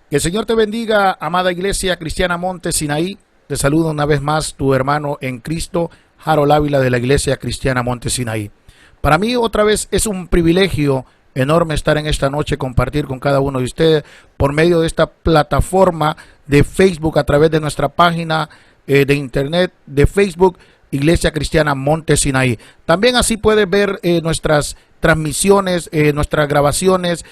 Que el Señor te bendiga, amada iglesia cristiana Monte Sinaí. Te saludo una vez más tu hermano en Cristo, Harold Ávila de la iglesia cristiana Monte Sinaí. Para mí otra vez es un privilegio enorme estar en esta noche, compartir con cada uno de ustedes por medio de esta plataforma de Facebook a través de nuestra página de internet de Facebook, Iglesia Cristiana Monte Sinaí. También así puedes ver nuestras transmisiones, nuestras grabaciones,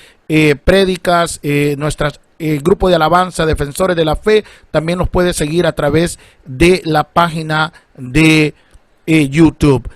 prédicas, nuestras grupo de alabanza, defensores de la fe. También nos puedes seguir a través de la página de YouTube.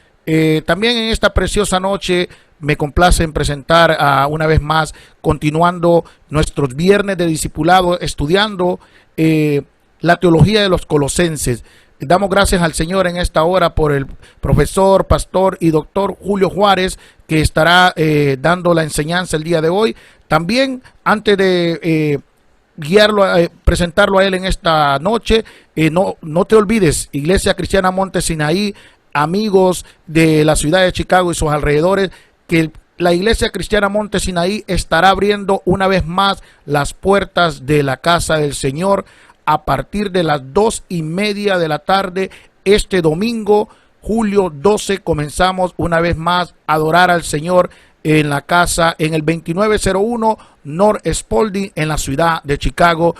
También en esta preciosa noche me complace en presentar una vez más, continuando nuestros viernes de discipulado, estudiando la teología de los colosenses. Damos gracias al Señor en esta hora por el profesor, pastor y doctor Julio Juárez, que estará dando la enseñanza el día de hoy. También, antes de guiarlo, presentarlo a él en esta noche, no te olvides, Iglesia Cristiana Monte Sinaí, amigos de la ciudad de Chicago y sus alrededores, que la Iglesia Cristiana Monte Sinaí estará abriendo una vez más las puertas de la casa del Señor a partir de las 2:30 de la tarde este domingo, julio 12. Comenzamos una vez más a adorar al Señor en la casa, en el 2901 North Spalding, en la ciudad de Chicago,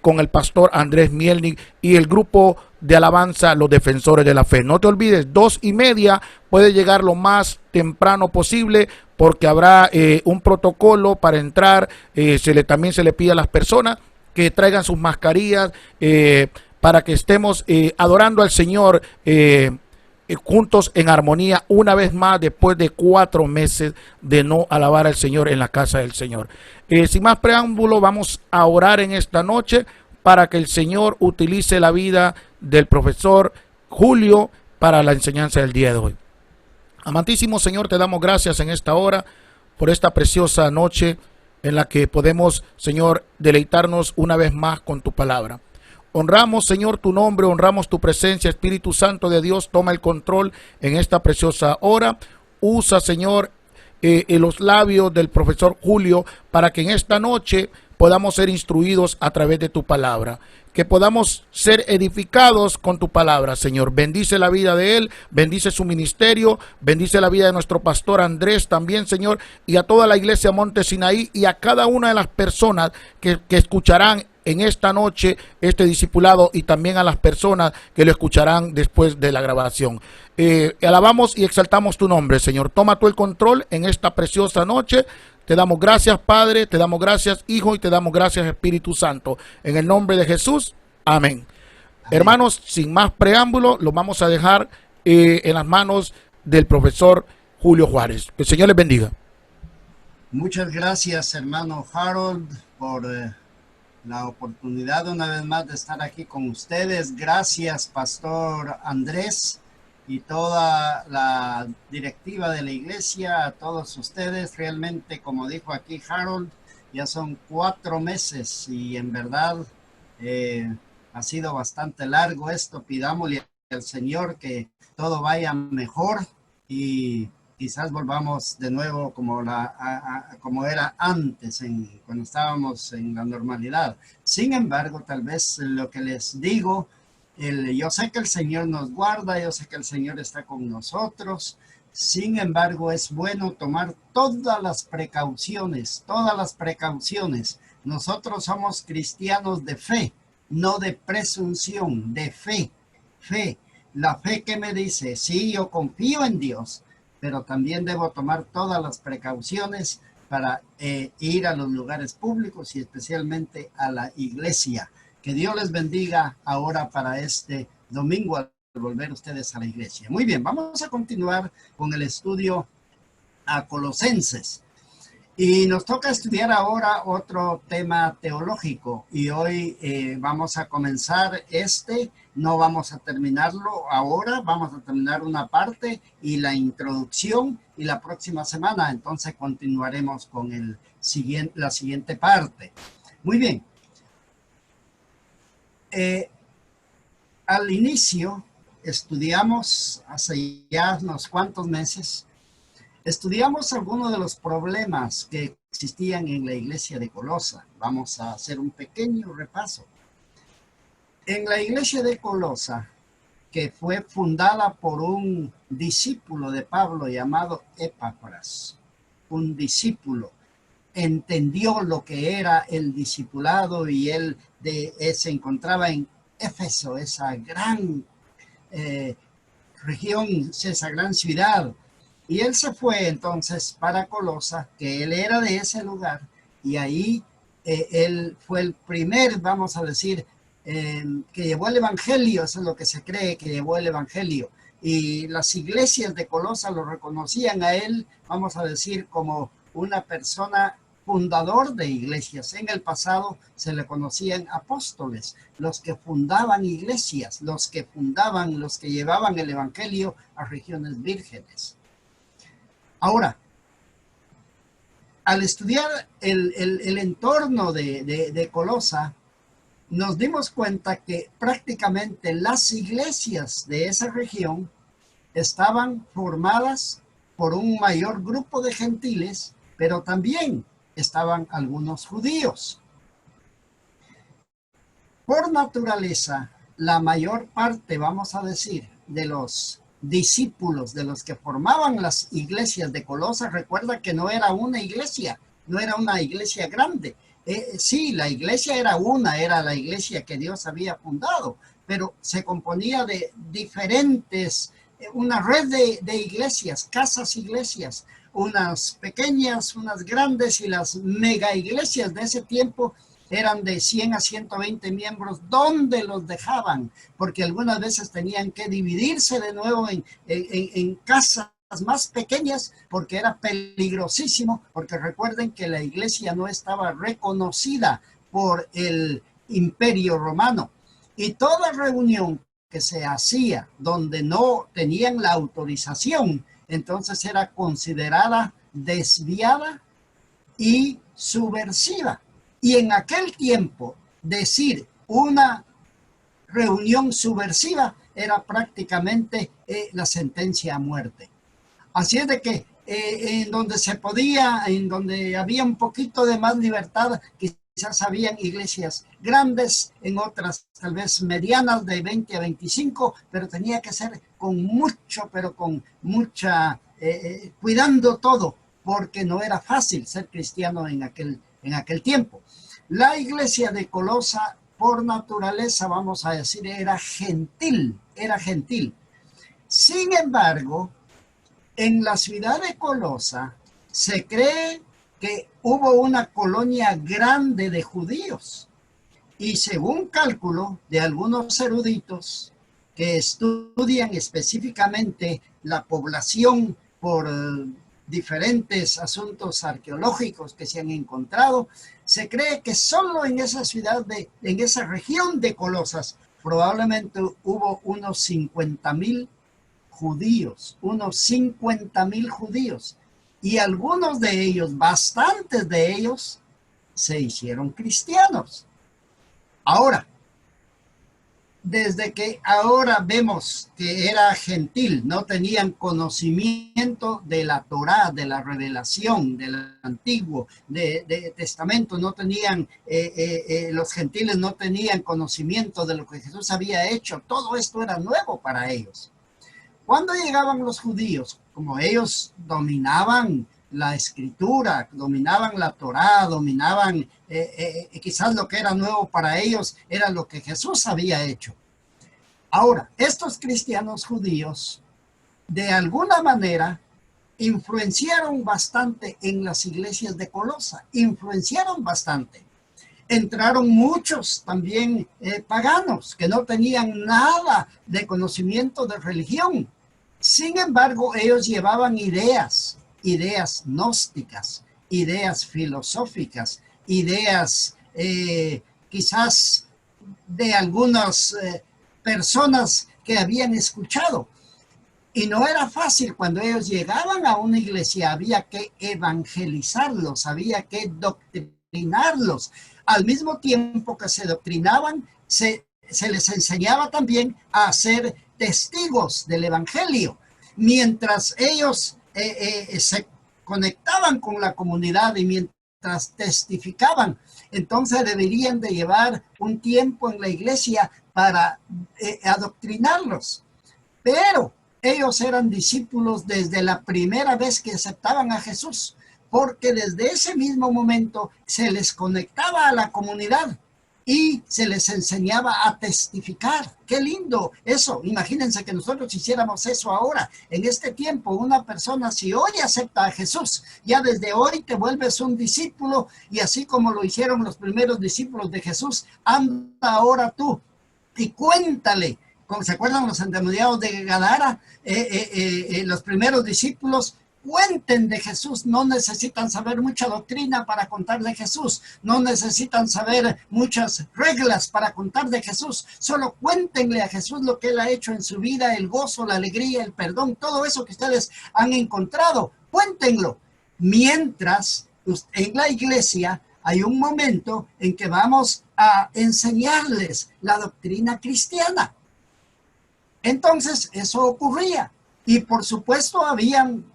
con el pastor Andrés Mielnik y el grupo de alabanza, los defensores de la fe. No te olvides, 2:30, puede llegar lo más temprano posible, porque habrá un protocolo para entrar. También se le pide a las personas que traigan sus mascarillas para que estemos adorando al Señor juntos en armonía una vez más, después de 4 meses de no alabar al Señor en la casa del Señor. Sin más preámbulo, vamos a orar en esta noche para que el Señor utilice la vida del profesor Julio para la enseñanza del día de hoy. Amantísimo Señor, te damos gracias en esta hora por esta preciosa noche en la que podemos, Señor, deleitarnos una vez más con tu palabra. Honramos, Señor, tu nombre, honramos tu presencia. Espíritu Santo de Dios, toma el control en esta preciosa hora. Usa, Señor, en los labios del profesor Julio para que en esta noche podamos ser instruidos a través de tu palabra, que podamos ser edificados con tu palabra, Señor. Bendice la vida de él, bendice su ministerio, bendice la vida de nuestro pastor Andrés también, Señor, y a toda la iglesia Monte Sinaí y a cada una de las personas que escucharán en esta noche este discipulado, y también a las personas que lo escucharán después de la grabación. Alabamos y exaltamos tu nombre, Señor. Toma tú el control en esta preciosa noche. Te damos gracias, Padre, te damos gracias, Hijo, y te damos gracias, Espíritu Santo. En el nombre de Jesús, amén. Hermanos, sin más preámbulo, lo vamos a dejar en las manos del profesor Julio Juárez. Que el Señor les bendiga. Muchas gracias, hermano Harold, por la oportunidad una vez más de estar aquí con ustedes. Gracias, pastor Andrés, y toda la directiva de la iglesia, a todos ustedes. Realmente, como dijo aquí Harold, ya son 4 meses y en verdad ha sido bastante largo esto. Pidámosle al Señor que todo vaya mejor y quizás volvamos de nuevo como era antes, cuando estábamos en la normalidad. Sin embargo, tal vez lo que les digo, yo sé que el Señor nos guarda, yo sé que el Señor está con nosotros. Sin embargo, es bueno tomar todas las precauciones, todas las precauciones. Nosotros somos cristianos de fe, no de presunción, de fe. Fe, la fe que me dice, sí, yo confío en Dios, pero también debo tomar todas las precauciones para ir a los lugares públicos y especialmente a la iglesia. Que Dios les bendiga ahora para este domingo al volver ustedes a la iglesia. Muy bien, vamos a continuar con el estudio a Colosenses. Y nos toca estudiar ahora otro tema teológico, y hoy vamos a comenzar no vamos a terminarlo ahora, vamos a terminar una parte y la introducción, y la próxima semana entonces continuaremos con la siguiente parte. Muy bien. Al inicio estudiamos, hace ya unos cuantos meses, estudiamos algunos de los problemas que existían en la iglesia de Colosa. Vamos a hacer un pequeño repaso. En la iglesia de Colosa, que fue fundada por un discípulo de Pablo llamado Epafras, un discípulo, entendió lo que era el discipulado y él se encontraba en Éfeso, esa gran región, esa gran ciudad. Y él se fue entonces para Colosa, que él era de ese lugar, y ahí él fue el primer, vamos a decir, que llevó el evangelio. Eso es lo que se cree, que llevó el evangelio. Y las iglesias de Colosa lo reconocían a él, vamos a decir, como una persona fundador de iglesias. En el pasado se le conocían apóstoles, los que fundaban iglesias, los que llevaban el evangelio a regiones vírgenes. Ahora, al estudiar el entorno de Colosa, nos dimos cuenta que prácticamente las iglesias de esa región estaban formadas por un mayor grupo de gentiles, pero también estaban algunos judíos. Por naturaleza, la mayor parte, vamos a decir, de los discípulos, de los que formaban las iglesias de Colosa, recuerda que no era una iglesia, no era una iglesia grande. Sí, la iglesia era la iglesia que Dios había fundado, pero se componía de diferentes, una red de iglesias, casas iglesias, unas pequeñas, unas grandes, y las mega iglesias de ese tiempo eran de 100 a 120 miembros. ¿Dónde los dejaban? Porque algunas veces tenían que dividirse de nuevo en casas más pequeñas, porque era peligrosísimo, porque recuerden que la iglesia no estaba reconocida por el Imperio Romano, y toda reunión que se hacía donde no tenían la autorización, entonces era considerada desviada y subversiva. Y en aquel tiempo, decir una reunión subversiva era prácticamente la sentencia a muerte. Así es de que en donde se podía, en donde había un poquito de más libertad, quizás habían iglesias grandes, en otras tal vez medianas de 20 a 25, pero tenía que ser con mucho, pero con mucha, cuidando todo, porque no era fácil ser cristiano en aquel tiempo. La iglesia de Colosa, por naturaleza, vamos a decir, era gentil, era gentil. Sin embargo, en la ciudad de Colosa se cree que hubo una colonia grande de judíos, y según cálculo de algunos eruditos que estudian específicamente la población por diferentes asuntos arqueológicos que se han encontrado, se cree que solo en esa ciudad, en esa región de Colosas, probablemente hubo unos 50,000 judíos, unos 50,000 judíos, y algunos de ellos, bastantes de ellos, se hicieron cristianos. Ahora, desde que ahora vemos que era gentil, no tenían conocimiento de la Torá, de la revelación, del Antiguo, de Testamento, no tenían, los gentiles no tenían conocimiento de lo que Jesús había hecho. Todo esto era nuevo para ellos. Cuando llegaban los judíos, como ellos dominaban la escritura, dominaban la Torá, dominaban quizás lo que era nuevo para ellos era lo que Jesús había hecho. Ahora, estos cristianos judíos, de alguna manera, influenciaron bastante en las iglesias de Colosa, influenciaron bastante. Entraron muchos también paganos que no tenían nada de conocimiento de religión. Sin embargo, ellos llevaban ideas gnósticas, ideas filosóficas, ideas quizás de algunas personas que habían escuchado. Y no era fácil. Cuando ellos llegaban a una iglesia, había que evangelizarlos, había que doctrinarlos. Al mismo tiempo que se doctrinaban, se les enseñaba también a ser testigos del evangelio. Mientras ellos se conectaban con la comunidad y mientras mientras testificaban. Entonces deberían de llevar un tiempo en la iglesia para adoctrinarlos. Pero ellos eran discípulos desde la primera vez que aceptaban a Jesús, porque desde ese mismo momento se les conectaba a la comunidad y se les enseñaba a testificar. ¡Qué lindo eso! Imagínense que nosotros hiciéramos eso ahora. En este tiempo, una persona, si hoy acepta a Jesús, ya desde hoy te vuelves un discípulo, y así como lo hicieron los primeros discípulos de Jesús, anda ahora tú y cuéntale. ¿Se acuerdan los endemoniados de Gadara? Los primeros discípulos, cuenten de Jesús. No necesitan saber mucha doctrina para contar de Jesús. No necesitan saber muchas reglas para contar de Jesús. Solo cuéntenle a Jesús lo que Él ha hecho en su vida, el gozo, la alegría, el perdón, todo eso que ustedes han encontrado. Cuéntenlo. Mientras en la iglesia hay un momento en que vamos a enseñarles la doctrina cristiana. Entonces, eso ocurría. Y por supuesto, habían,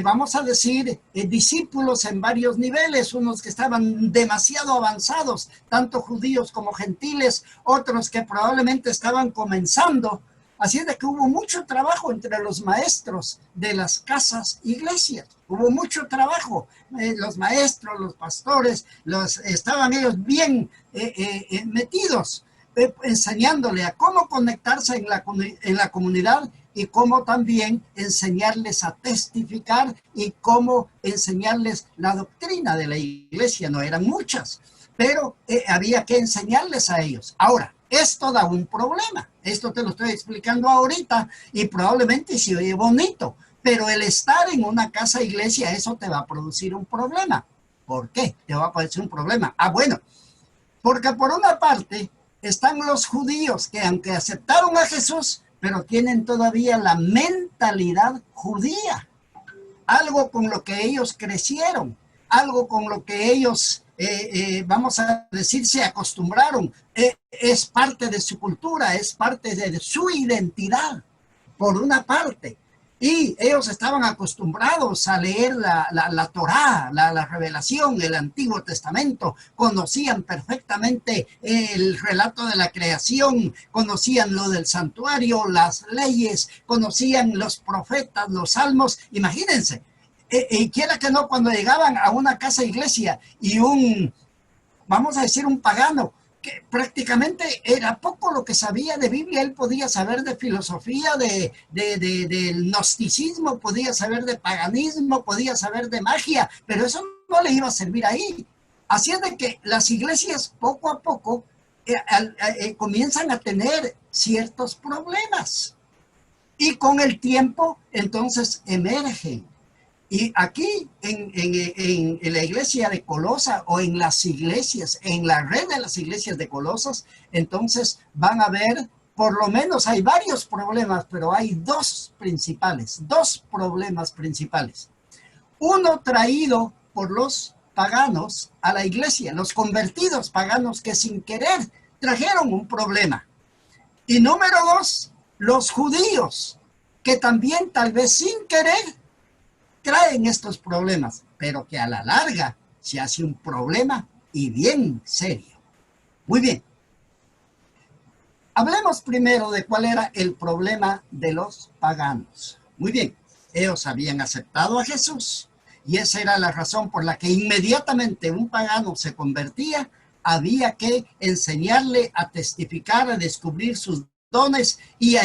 vamos a decir, discípulos en varios niveles, unos que estaban demasiado avanzados, tanto judíos como gentiles, otros que probablemente estaban comenzando. Así es de que hubo mucho trabajo entre los maestros de las casas iglesias. Hubo mucho trabajo. Los maestros, los pastores, estaban ellos bien metidos, enseñándole a cómo conectarse en la comunidad y cómo también enseñarles a testificar y cómo enseñarles la doctrina de la iglesia. No eran muchas, pero había que enseñarles a ellos. Ahora, esto da un problema. Esto te lo estoy explicando ahorita y probablemente se oye bonito, pero el estar en una casa iglesia, eso te va a producir un problema. ¿Por qué te va a producir un problema? Bueno, porque por una parte están los judíos que aunque aceptaron a Jesús, pero tienen todavía la mentalidad judía, algo con lo que ellos crecieron, algo con lo que ellos, vamos a decir, se acostumbraron, es parte de su cultura, es parte de su identidad, por una parte. Y ellos estaban acostumbrados a leer la Torá, la revelación, el Antiguo Testamento, conocían perfectamente el relato de la creación, conocían lo del santuario, las leyes, conocían los profetas, los salmos. Imagínense, y quiera que no, cuando llegaban a una casa iglesia y vamos a decir, un pagano, que prácticamente era poco lo que sabía de Biblia, él podía saber de filosofía, del gnosticismo, podía saber de paganismo, podía saber de magia, pero eso no le iba a servir ahí. Así es de que las iglesias poco a poco comienzan a tener ciertos problemas y con el tiempo entonces emergen. Y aquí en la iglesia de Colosa o en las iglesias, en la red de las iglesias de Colosas, entonces van a ver, por lo menos hay varios problemas, pero hay dos problemas principales. Uno traído por los paganos a la iglesia, los convertidos paganos que sin querer trajeron un problema. Y número dos, los judíos, que también tal vez sin querer traen estos problemas, pero que a la larga se hace un problema y bien serio. Muy bien. Hablemos primero de cuál era el problema de los paganos. Muy bien, ellos habían aceptado a Jesús y esa era la razón por la que inmediatamente un pagano se convertía, había que enseñarle a testificar, a descubrir sus dones y a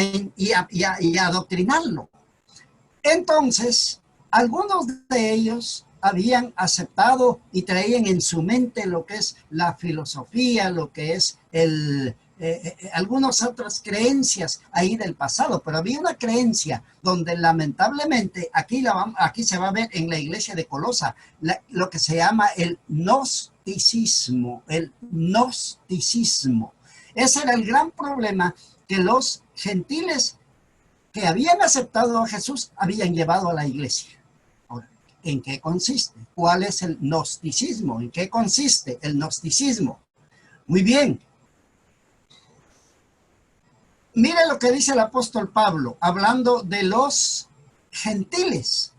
adoctrinarlo. Entonces, algunos de ellos habían aceptado y traían en su mente lo que es la filosofía, lo que es algunas otras creencias ahí del pasado, pero había una creencia donde lamentablemente aquí se va a ver en la iglesia de Colosa lo que se llama el gnosticismo, Ese era el gran problema que los gentiles que habían aceptado a Jesús habían llevado a la iglesia. Ahora, ¿en qué consiste? ¿Cuál es el gnosticismo? ¿En qué consiste el gnosticismo? Muy bien. Mire lo que dice el apóstol Pablo, hablando de los gentiles.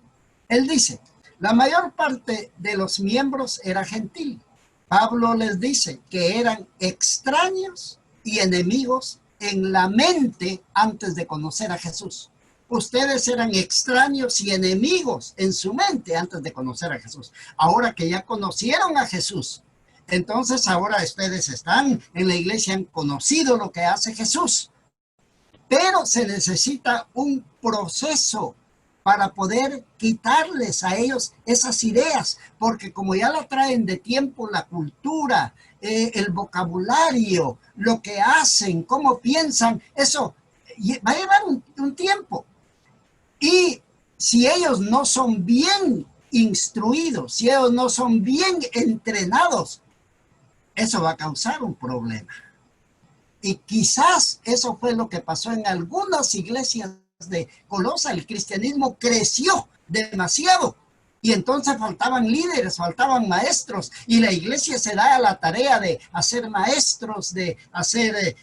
Él dice, La mayor parte de los miembros era gentil. Pablo les dice que eran extraños y enemigos en la mente antes de conocer a Jesús. Ustedes eran extraños y enemigos en su mente antes de conocer a Jesús. Ahora que ya conocieron a Jesús, entonces ahora ustedes están en la iglesia, han conocido lo que hace Jesús. Pero se necesita un proceso para poder quitarles a ellos esas ideas, porque como ya la traen de tiempo, la cultura, el vocabulario, lo que hacen, cómo piensan, eso va a llevar un tiempo. Y si ellos no son bien instruidos, si ellos no son bien entrenados, eso va a causar un problema. Y quizás eso fue lo que pasó en algunas iglesias de Colosa. El cristianismo creció demasiado y entonces faltaban líderes, faltaban maestros, y la iglesia se da a la tarea de hacer maestros, de hacer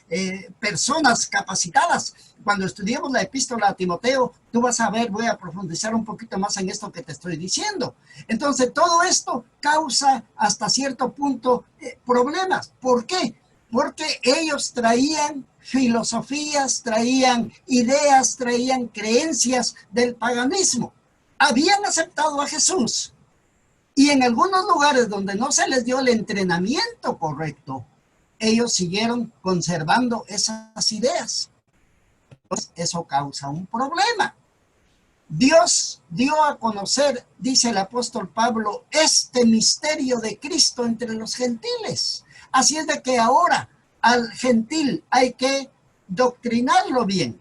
personas capacitadas. Cuando estudiemos la epístola a Timoteo, tú vas a ver, voy a profundizar un poquito más en esto que te estoy diciendo. Entonces todo esto causa hasta cierto punto problemas. ¿Por qué? Porque ellos traían filosofías, traían ideas, traían creencias del paganismo. Habían aceptado a Jesús y en algunos lugares donde no se les dio el entrenamiento correcto, ellos siguieron conservando esas ideas. Entonces, eso causa un problema. Dios dio a conocer, dice el apóstol Pablo, este misterio de Cristo entre los gentiles. Así es de que ahora al gentil hay que doctrinarlo bien.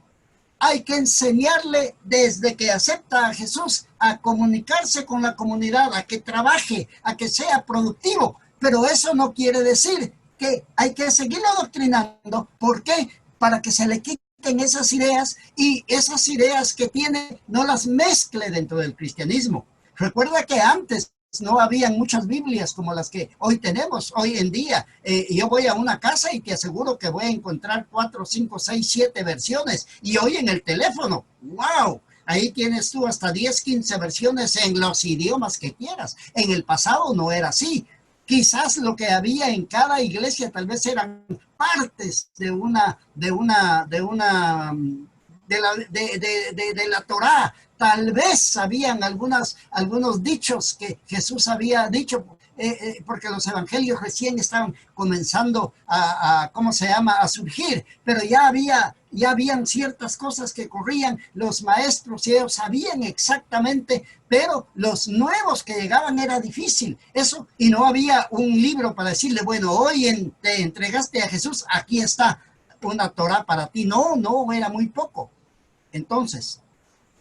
Hay que enseñarle desde que acepta a Jesús a comunicarse con la comunidad, a que trabaje, a que sea productivo. Pero eso no quiere decir que hay que seguirlo doctrinando. ¿Por qué? Para que se le quiten esas ideas y esas ideas que tiene no las mezcle dentro del cristianismo. Recuerda que antes no habían muchas Biblias como las que hoy tenemos, hoy en día. Yo voy a una casa y te aseguro que voy a encontrar 4, 5, 6, 7 versiones. Y hoy en el teléfono, ¡wow! Ahí tienes tú hasta 10, 15 versiones en los idiomas que quieras. En el pasado no era así. Quizás lo que había en cada iglesia tal vez eran partes de la Torá. Tal vez habían algunos dichos que Jesús había dicho, porque los evangelios recién estaban comenzando a surgir, pero ya habían ciertas cosas que corrían los maestros y ellos sabían exactamente, pero los nuevos que llegaban era difícil eso, y no había un libro para decirle, bueno, hoy te entregaste a Jesús, aquí está una Torá para ti. No, era muy poco. Entonces,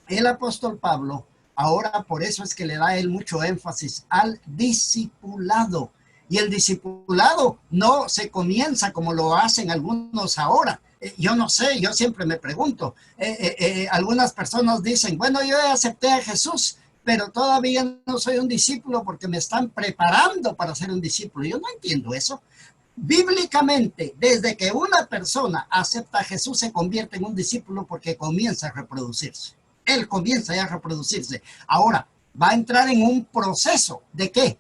el apóstol Pablo, ahora por eso es que le da él mucho énfasis al discipulado. Y el discipulado no se comienza como lo hacen algunos ahora. Yo no sé, yo siempre me pregunto. Algunas personas dicen, bueno, yo acepté a Jesús, pero todavía no soy un discípulo porque me están preparando para ser un discípulo. Yo no entiendo eso. Bíblicamente, desde que una persona acepta a Jesús, se convierte en un discípulo porque comienza a reproducirse. Él comienza ya a reproducirse. Ahora, va a entrar en un proceso ¿de qué?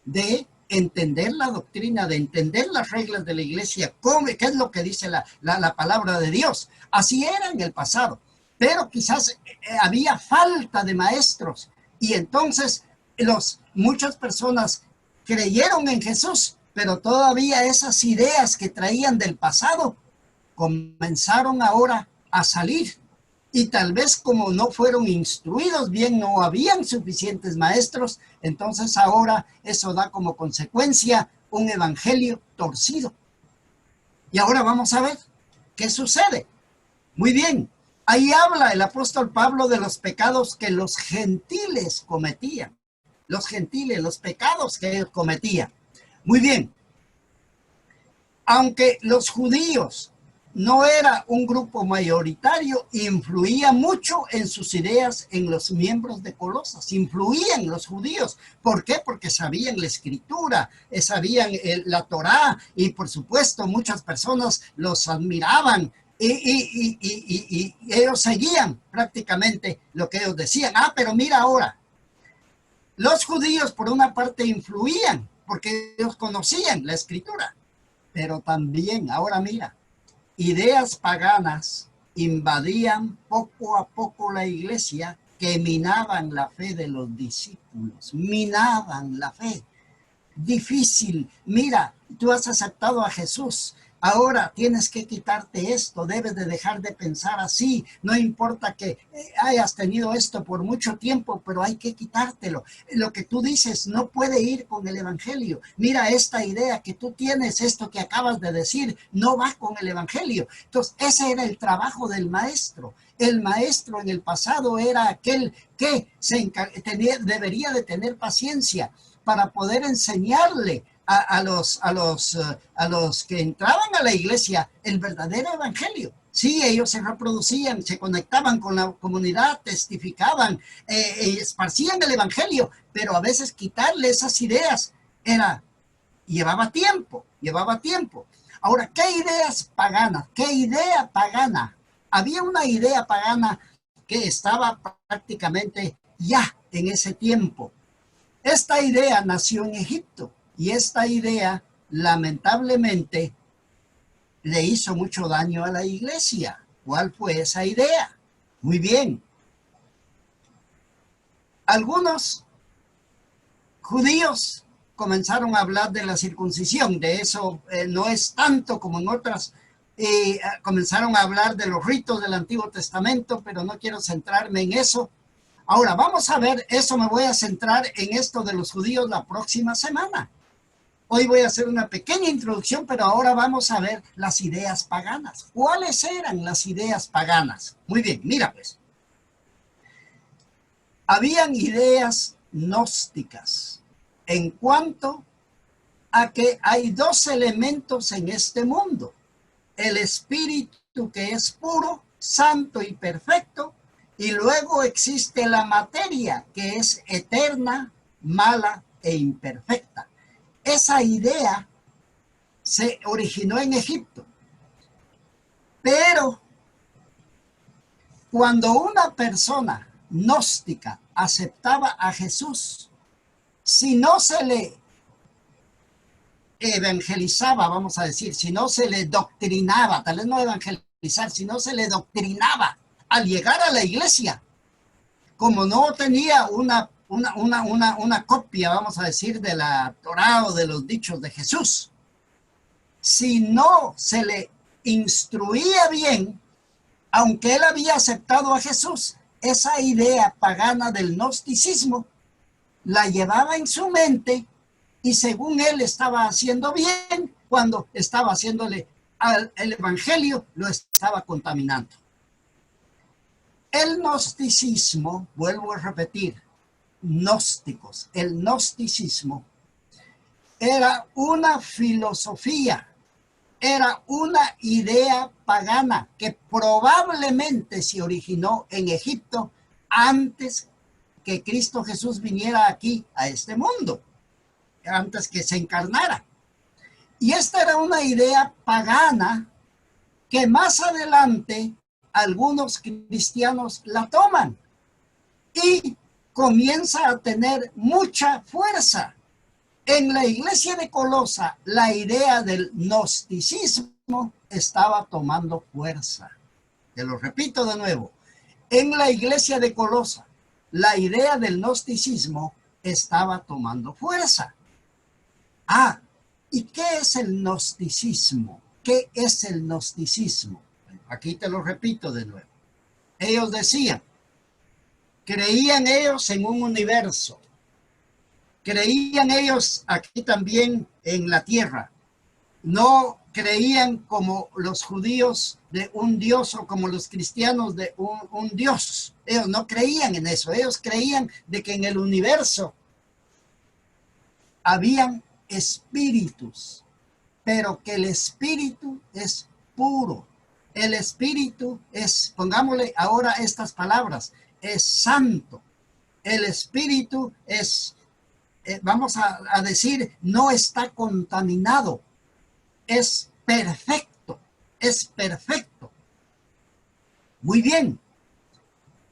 De entender la doctrina, de entender las reglas de la iglesia, qué es lo que dice la palabra de Dios. Así era en el pasado, pero quizás había falta de maestros y entonces muchas personas creyeron en Jesús, pero todavía esas ideas que traían del pasado comenzaron ahora a salir. Y tal vez como no fueron instruidos bien, no habían suficientes maestros, entonces ahora eso da como consecuencia un evangelio torcido. Y ahora vamos a ver qué sucede. Muy bien, ahí habla el apóstol Pablo de los pecados que los gentiles cometían. Los gentiles, los pecados que ellos cometían. Muy bien, aunque los judíos no era un grupo mayoritario, influía mucho en sus ideas en los miembros de Colosas, influían los judíos. ¿Por qué? Porque sabían la escritura, sabían la Torá, y por supuesto muchas personas los admiraban y ellos seguían prácticamente lo que ellos decían. Pero mira ahora, Los judíos, por una parte, influían porque ellos conocían la escritura, pero también, ahora mira, ideas paganas invadían poco a poco la iglesia, que minaban la fe de los discípulos, minaban la fe. Difícil, mira, tú has aceptado a Jesús, ahora tienes que quitarte esto, debes de dejar de pensar así, no importa que hayas tenido esto por mucho tiempo, pero hay que quitártelo. Lo que tú dices no puede ir con el evangelio. Mira, esta idea que tú tienes, esto que acabas de decir, no va con el evangelio. Entonces, ese era el trabajo del maestro. El maestro en el pasado era aquel que debería de tener paciencia para poder enseñarle a los que entraban a la iglesia el verdadero evangelio. Sí, ellos se reproducían, se conectaban con la comunidad, testificaban, esparcían el evangelio, pero a veces quitarle esas ideas llevaba tiempo, llevaba tiempo. Ahora, ¿qué ideas paganas? ¿Qué idea pagana? Había una idea pagana que estaba prácticamente ya en ese tiempo. Esta idea nació en Egipto y esta idea lamentablemente le hizo mucho daño a la iglesia. ¿Cuál fue esa idea? Muy bien. Algunos judíos comenzaron a hablar de la circuncisión. De eso no es tanto como en otras. Comenzaron a hablar de los ritos del Antiguo Testamento, pero no quiero centrarme en eso. Ahora, vamos a ver, eso me voy a centrar en esto de los judíos la próxima semana. Hoy voy a hacer una pequeña introducción, pero ahora vamos a ver las ideas paganas. ¿Cuáles eran las ideas paganas? Muy bien, mira pues. Habían ideas gnósticas en cuanto a que hay dos elementos en este mundo. El espíritu, que es puro, santo y perfecto, y luego existe la materia, que es eterna, mala e imperfecta. Esa idea se originó en Egipto. Pero cuando una persona gnóstica aceptaba a Jesús, si no se le evangelizaba, vamos a decir, si no se le doctrinaba, tal vez no evangelizar, si no se le doctrinaba al llegar a la iglesia, como no tenía una copia, vamos a decir, de la Torá o de los dichos de Jesús, si no se le instruía bien, aunque él había aceptado a Jesús, esa idea pagana del gnosticismo la llevaba en su mente y según él estaba haciendo bien, cuando estaba haciéndole el evangelio, lo estaba contaminando. El gnosticismo, vuelvo a repetir, gnósticos, el gnosticismo era una filosofía, era una idea pagana que probablemente se originó en Egipto antes que Cristo Jesús viniera aquí a este mundo, antes que se encarnara. Y esta era una idea pagana que más adelante algunos cristianos la toman y comienza a tener mucha fuerza. En la iglesia de Colosa, la idea del gnosticismo estaba tomando fuerza. Te lo repito de nuevo. En la iglesia de Colosa, la idea del gnosticismo estaba tomando fuerza. ¿Y qué es el gnosticismo? ¿Qué es el gnosticismo? Aquí te lo repito de nuevo. Ellos decían, creían ellos en un universo. Creían ellos aquí también en la tierra. No creían como los judíos de un Dios o como los cristianos de un Dios. Ellos no creían en eso. Ellos creían de que en el universo habían espíritus, pero que el espíritu es puro. El espíritu es, pongámosle ahora estas palabras, es santo. El espíritu es, vamos a decir, no está contaminado. Es perfecto, es perfecto. Muy bien.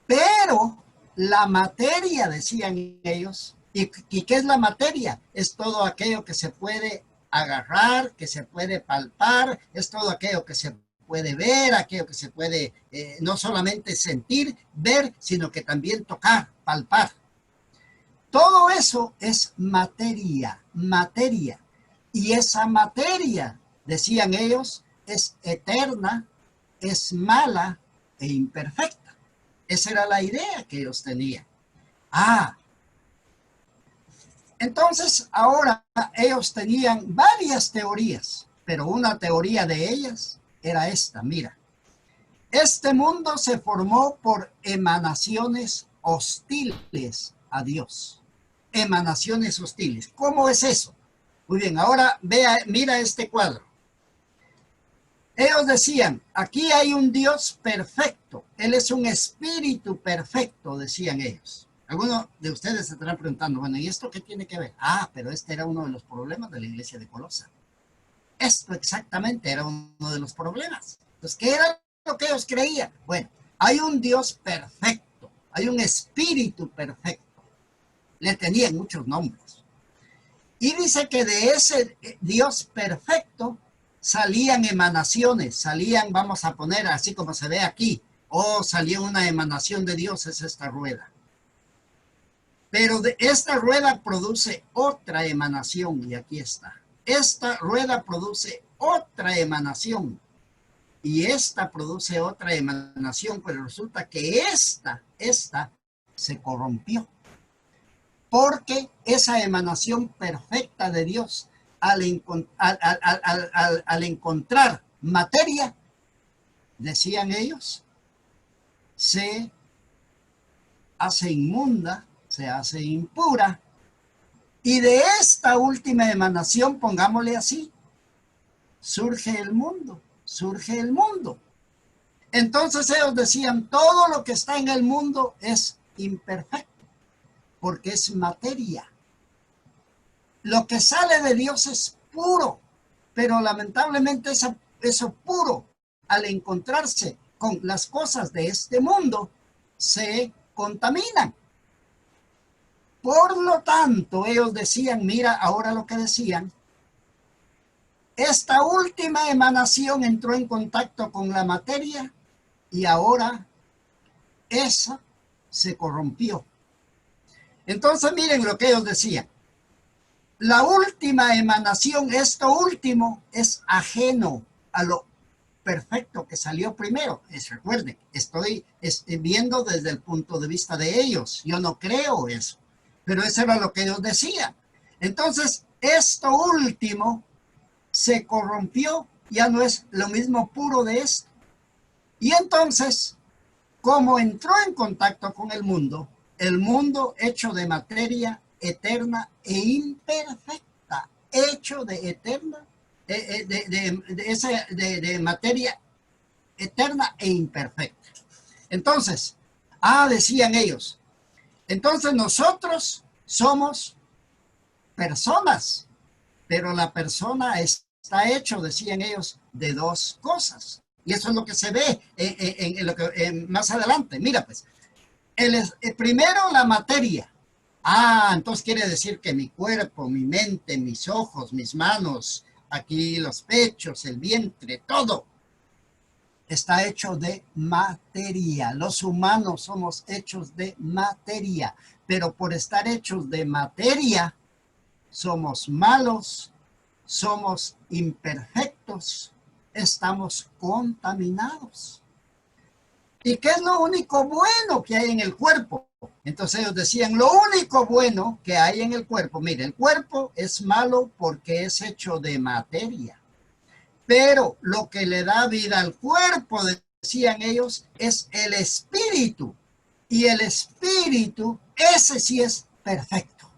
Pero la materia, decían ellos, ¿Y qué es la materia? Es todo aquello que se puede agarrar, que se puede palpar, es todo aquello que se puede ver, aquello que se puede no solamente sentir, ver, sino que también tocar, palpar. Todo eso es materia, materia. Y esa materia, decían ellos, es eterna, es mala e imperfecta. Esa era la idea que ellos tenían. Entonces ahora ellos tenían varias teorías, pero una teoría de ellas era esta, mira. Este mundo se formó por emanaciones hostiles a Dios. Emanaciones hostiles. ¿Cómo es eso? Muy bien, ahora mira este cuadro. Ellos decían, aquí hay un Dios perfecto. Él es un espíritu perfecto, decían ellos. Algunos de ustedes se estarán preguntando, bueno, ¿y esto qué tiene que ver? Pero este era uno de los problemas de la iglesia de Colosa. Esto exactamente era uno de los problemas. Entonces, ¿qué era lo que ellos creían? Bueno, hay un Dios perfecto, hay un espíritu perfecto. Le tenían muchos nombres. Y dice que de ese Dios perfecto salían emanaciones, salían, vamos a poner así como se ve aquí, salió una emanación de Dios, es esta rueda. Pero de esta rueda produce otra emanación, y aquí está. Esta rueda produce otra emanación, y esta produce otra emanación, pero resulta que esta se corrompió. Porque esa emanación perfecta de Dios, al encontrar materia, decían ellos, se hace inmunda, se hace impura, y de esta última emanación, pongámosle así, surge el mundo, surge el mundo. Entonces ellos decían, todo lo que está en el mundo es imperfecto, porque es materia. Lo que sale de Dios es puro, pero lamentablemente eso puro, al encontrarse con las cosas de este mundo, se contaminan. Por lo tanto, ellos decían, mira ahora lo que decían, esta última emanación entró en contacto con la materia y ahora esa se corrompió. Entonces miren lo que ellos decían. La última emanación, esto último, es ajeno a lo perfecto que salió primero. Recuerden, estoy viendo desde el punto de vista de ellos. Yo no creo eso, pero eso era lo que ellos decían. Entonces, esto último se corrompió, ya no es lo mismo puro de esto. Y entonces, como entró en contacto con el mundo hecho de materia eterna e imperfecta, hecho de eterna, de materia eterna e imperfecta. Entonces, decían ellos, entonces nosotros somos personas, pero la persona está hecho, decían ellos, de dos cosas. Y eso es lo que se ve más adelante. Mira, pues, primero la materia. Entonces quiere decir que mi cuerpo, mi mente, mis ojos, mis manos, aquí los pechos, el vientre, todo está hecho de materia. Los humanos somos hechos de materia, pero por estar hechos de materia, somos malos, somos imperfectos, estamos contaminados. ¿Y qué es lo único bueno que hay en el cuerpo? Entonces ellos decían, lo único bueno que hay en el cuerpo, mire, el cuerpo es malo porque es hecho de materia, pero lo que le da vida al cuerpo, decían ellos, es el espíritu, y el espíritu, ese sí es perfecto,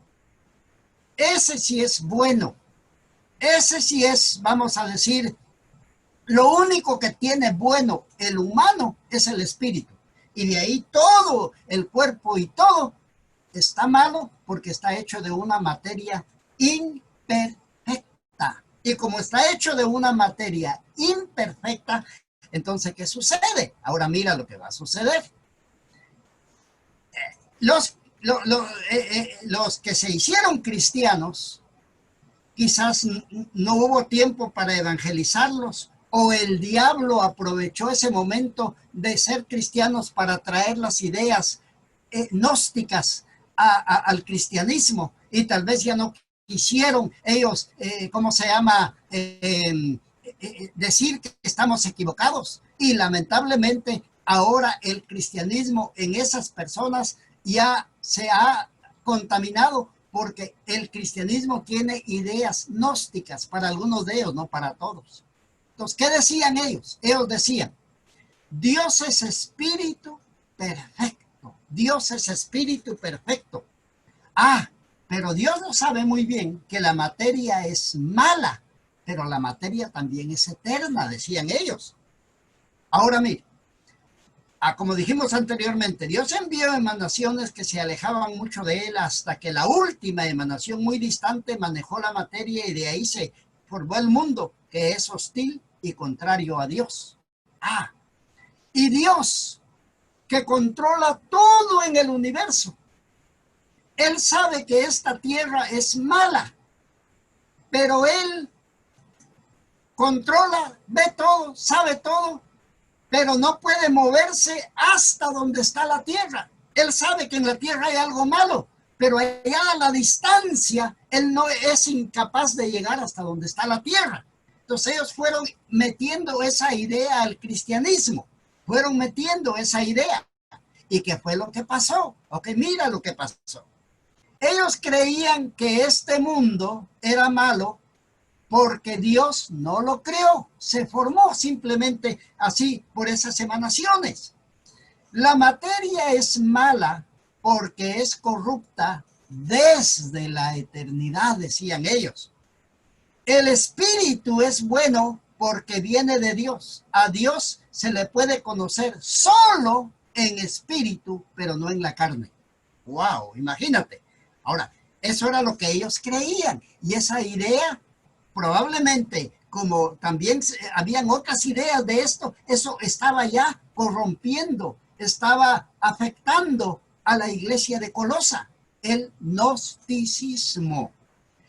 ese sí es bueno, ese sí es, vamos a decir, lo único que tiene bueno el humano es el espíritu. Y de ahí todo el cuerpo y todo está malo porque está hecho de una materia imperfecta. Y como está hecho de una materia imperfecta, entonces, ¿qué sucede? Ahora mira lo que va a suceder. los que se hicieron cristianos, quizás no hubo tiempo para evangelizarlos, o el diablo aprovechó ese momento de ser cristianos para traer las ideas gnósticas al cristianismo, y tal vez ya no quisieron ellos, ¿cómo se llama? Decir que estamos equivocados, y lamentablemente ahora el cristianismo en esas personas ya se ha contaminado, porque el cristianismo tiene ideas gnósticas para algunos de ellos, no para todos. Entonces, ¿qué decían ellos? Ellos decían, Dios es espíritu perfecto. Dios es espíritu perfecto. Ah, pero Dios lo sabe muy bien que la materia es mala, pero la materia también es eterna, decían ellos. Ahora mire, como dijimos anteriormente, Dios envió emanaciones que se alejaban mucho de él, hasta que la última emanación muy distante manejó la materia, y de ahí se formó el mundo, que es hostil y contrario a Dios. Y Dios, que controla todo en el universo, Él sabe que esta tierra es mala, pero Él controla, ve todo, sabe todo, pero no puede moverse hasta donde está la tierra. Él sabe que en la tierra hay algo malo, pero allá a la distancia, Él no es incapaz de llegar hasta donde está la tierra. Entonces ellos fueron metiendo esa idea al cristianismo, fueron metiendo esa idea. ¿Y qué fue lo que pasó? Ok, mira lo que pasó. Ellos creían que este mundo era malo porque Dios no lo creó, se formó simplemente así por esas emanaciones. La materia es mala porque es corrupta desde la eternidad, decían ellos. El espíritu es bueno porque viene de Dios. A Dios se le puede conocer solo en espíritu, pero no en la carne. ¡Wow! Imagínate. Ahora, eso era lo que ellos creían, y esa idea probablemente, como también habían otras ideas de esto, eso estaba ya corrompiendo, estaba afectando a la iglesia de Colosa, el gnosticismo.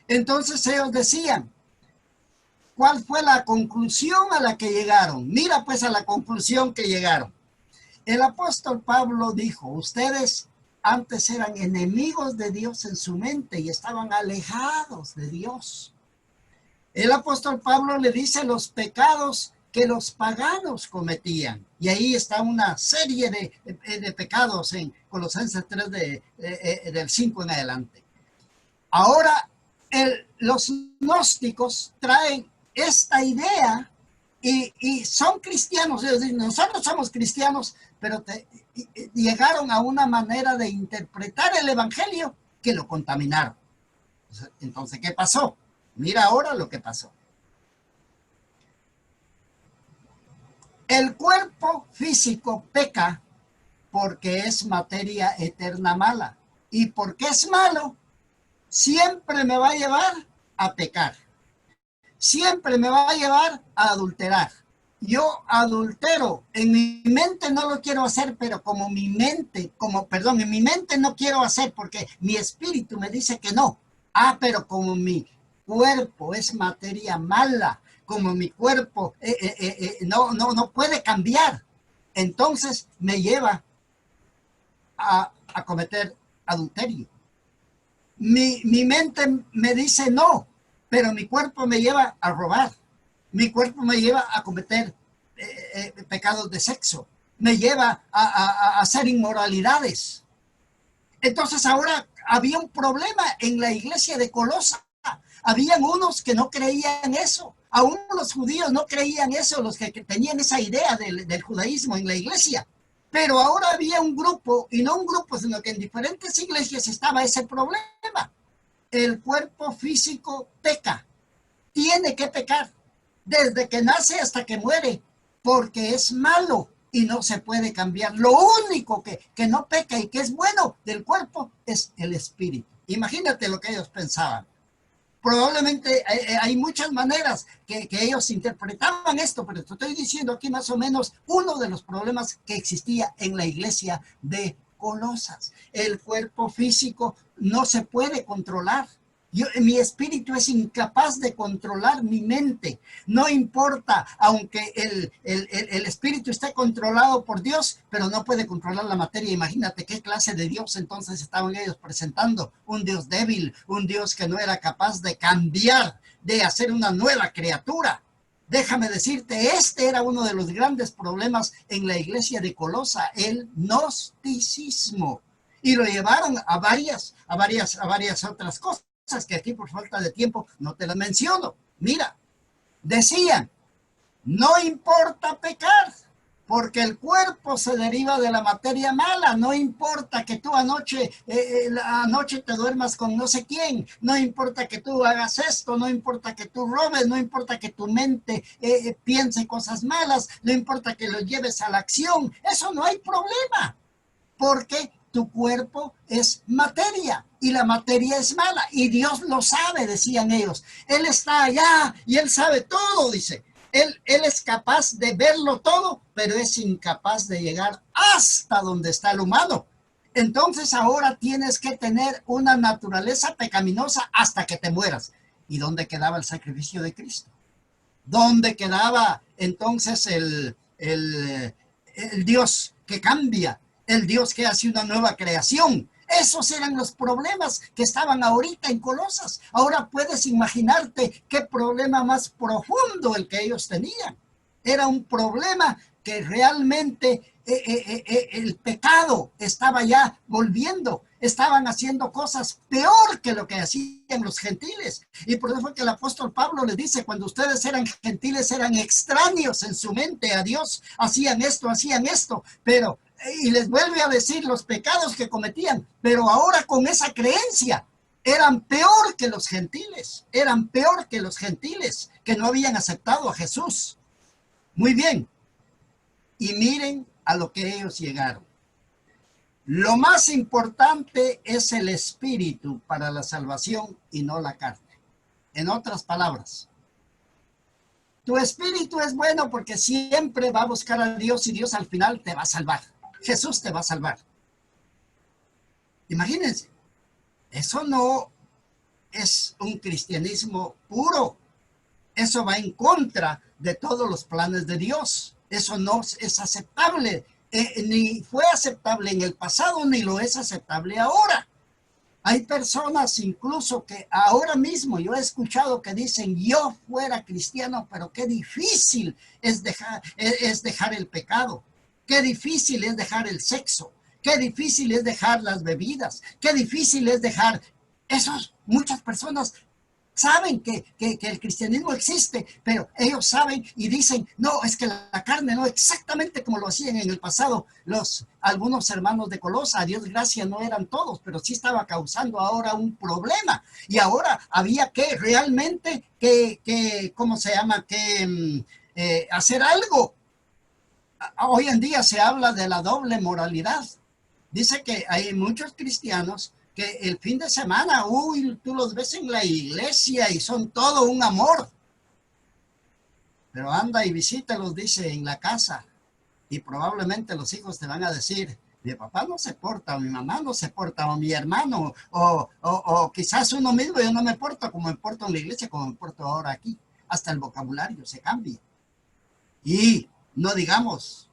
Entonces ellos decían, ¿cuál fue la conclusión a la que llegaron? Mira pues a la conclusión que llegaron. El apóstol Pablo dijo, ustedes antes eran enemigos de Dios en su mente y estaban alejados de Dios. El apóstol Pablo le dice los pecados que los paganos cometían. Y ahí está una serie de pecados en Colosenses 3 del 5 en adelante. Ahora, los gnósticos traen esta idea y son cristianos. Ellos dicen, nosotros somos cristianos, pero llegaron a una manera de interpretar el evangelio que lo contaminaron. Entonces, ¿qué pasó? Mira ahora lo que pasó. El cuerpo físico peca porque es materia eterna mala. ¿Y porque es malo? Siempre me va a llevar a pecar. Siempre me va a llevar a adulterar. Yo adultero, en mi mente no lo quiero hacer, pero en mi mente no quiero hacer porque mi espíritu me dice que no. Pero como mi cuerpo es materia mala, como mi cuerpo no puede cambiar, entonces me lleva a cometer adulterio. Mi mente me dice no, pero mi cuerpo me lleva a robar. Mi cuerpo me lleva a cometer pecados de sexo. Me lleva a hacer inmoralidades. Entonces ahora había un problema en la iglesia de Colosa. Habían unos que no creían eso. Aún los judíos no creían eso, los que tenían esa idea del judaísmo en la iglesia. Pero ahora había un grupo, y no un grupo, sino que en diferentes iglesias estaba ese problema. El cuerpo físico peca, tiene que pecar, desde que nace hasta que muere, porque es malo y no se puede cambiar. Lo único que no peca y que es bueno del cuerpo es el espíritu. Imagínate lo que ellos pensaban. Probablemente hay muchas maneras que ellos interpretaban esto, pero te estoy diciendo aquí más o menos uno de los problemas que existía en la iglesia de Colosas. El cuerpo físico no se puede controlar. Mi espíritu es incapaz de controlar mi mente. No importa, aunque el espíritu esté controlado por Dios, pero no puede controlar la materia. Imagínate qué clase de Dios entonces estaban ellos presentando. Un Dios débil, un Dios que no era capaz de cambiar, de hacer una nueva criatura. Déjame decirte, este era uno de los grandes problemas en la iglesia de Colosa, el gnosticismo. Y lo llevaron a varias otras cosas que aquí por falta de tiempo no te las menciono. Mira, decían, no importa pecar, porque el cuerpo se deriva de la materia mala. No importa que tú anoche te duermas con no sé quién, no importa que tú hagas esto, no importa que tú robes, no importa que tu mente piense cosas malas, no importa que lo lleves a la acción, eso no hay problema, porque tu cuerpo es materia y la materia es mala y Dios lo sabe, decían ellos. Él está allá y Él sabe todo, dice. Él es capaz de verlo todo, pero es incapaz de llegar hasta donde está el humano. Entonces ahora tienes que tener una naturaleza pecaminosa hasta que te mueras. ¿Y dónde quedaba el sacrificio de Cristo? ¿Dónde quedaba entonces el Dios que cambia? El Dios que hace una nueva creación. Esos eran los problemas que estaban ahorita en Colosas. Ahora puedes imaginarte qué problema más profundo el que ellos tenían. Era un problema que realmente el pecado estaba ya volviendo. Estaban haciendo cosas peor que lo que hacían los gentiles. Y por eso fue que el apóstol Pablo les dice, cuando ustedes eran gentiles, eran extraños en su mente a Dios. Hacían esto, pero... Y les vuelve a decir los pecados que cometían, pero ahora con esa creencia eran peor que los gentiles, que no habían aceptado a Jesús. Muy bien, y miren a lo que ellos llegaron. Lo más importante es el espíritu para la salvación y no la carne. En otras palabras, tu espíritu es bueno porque siempre va a buscar a Dios y Dios al final te va a salvar. Jesús te va a salvar. Imagínense, eso no es un cristianismo puro. Eso va en contra de todos los planes de Dios. Eso no es aceptable. Ni fue aceptable en el pasado, ni lo es aceptable ahora. Hay personas incluso que ahora mismo yo he escuchado que dicen, yo fuera cristiano, pero qué difícil es dejar el pecado. Qué difícil es dejar el sexo, qué difícil es dejar las bebidas, qué difícil es dejar... Muchas personas saben que el cristianismo existe, pero ellos saben y dicen, no, es que la carne no exactamente como lo hacían en el pasado algunos hermanos de Colosa, a Dios gracias no eran todos, pero sí estaba causando ahora un problema. Y ahora había que realmente hacer algo. Hoy en día se habla de la doble moralidad. Dice que hay muchos cristianos que el fin de semana, tú los ves en la iglesia y son todo un amor. Pero anda y visítalos, dice, en la casa. Y probablemente los hijos te van a decir, mi papá no se porta, o mi mamá no se porta, o mi hermano, o quizás uno mismo, yo no me porto como me porto en la iglesia, como me porto ahora aquí. Hasta el vocabulario se cambia. Y no digamos,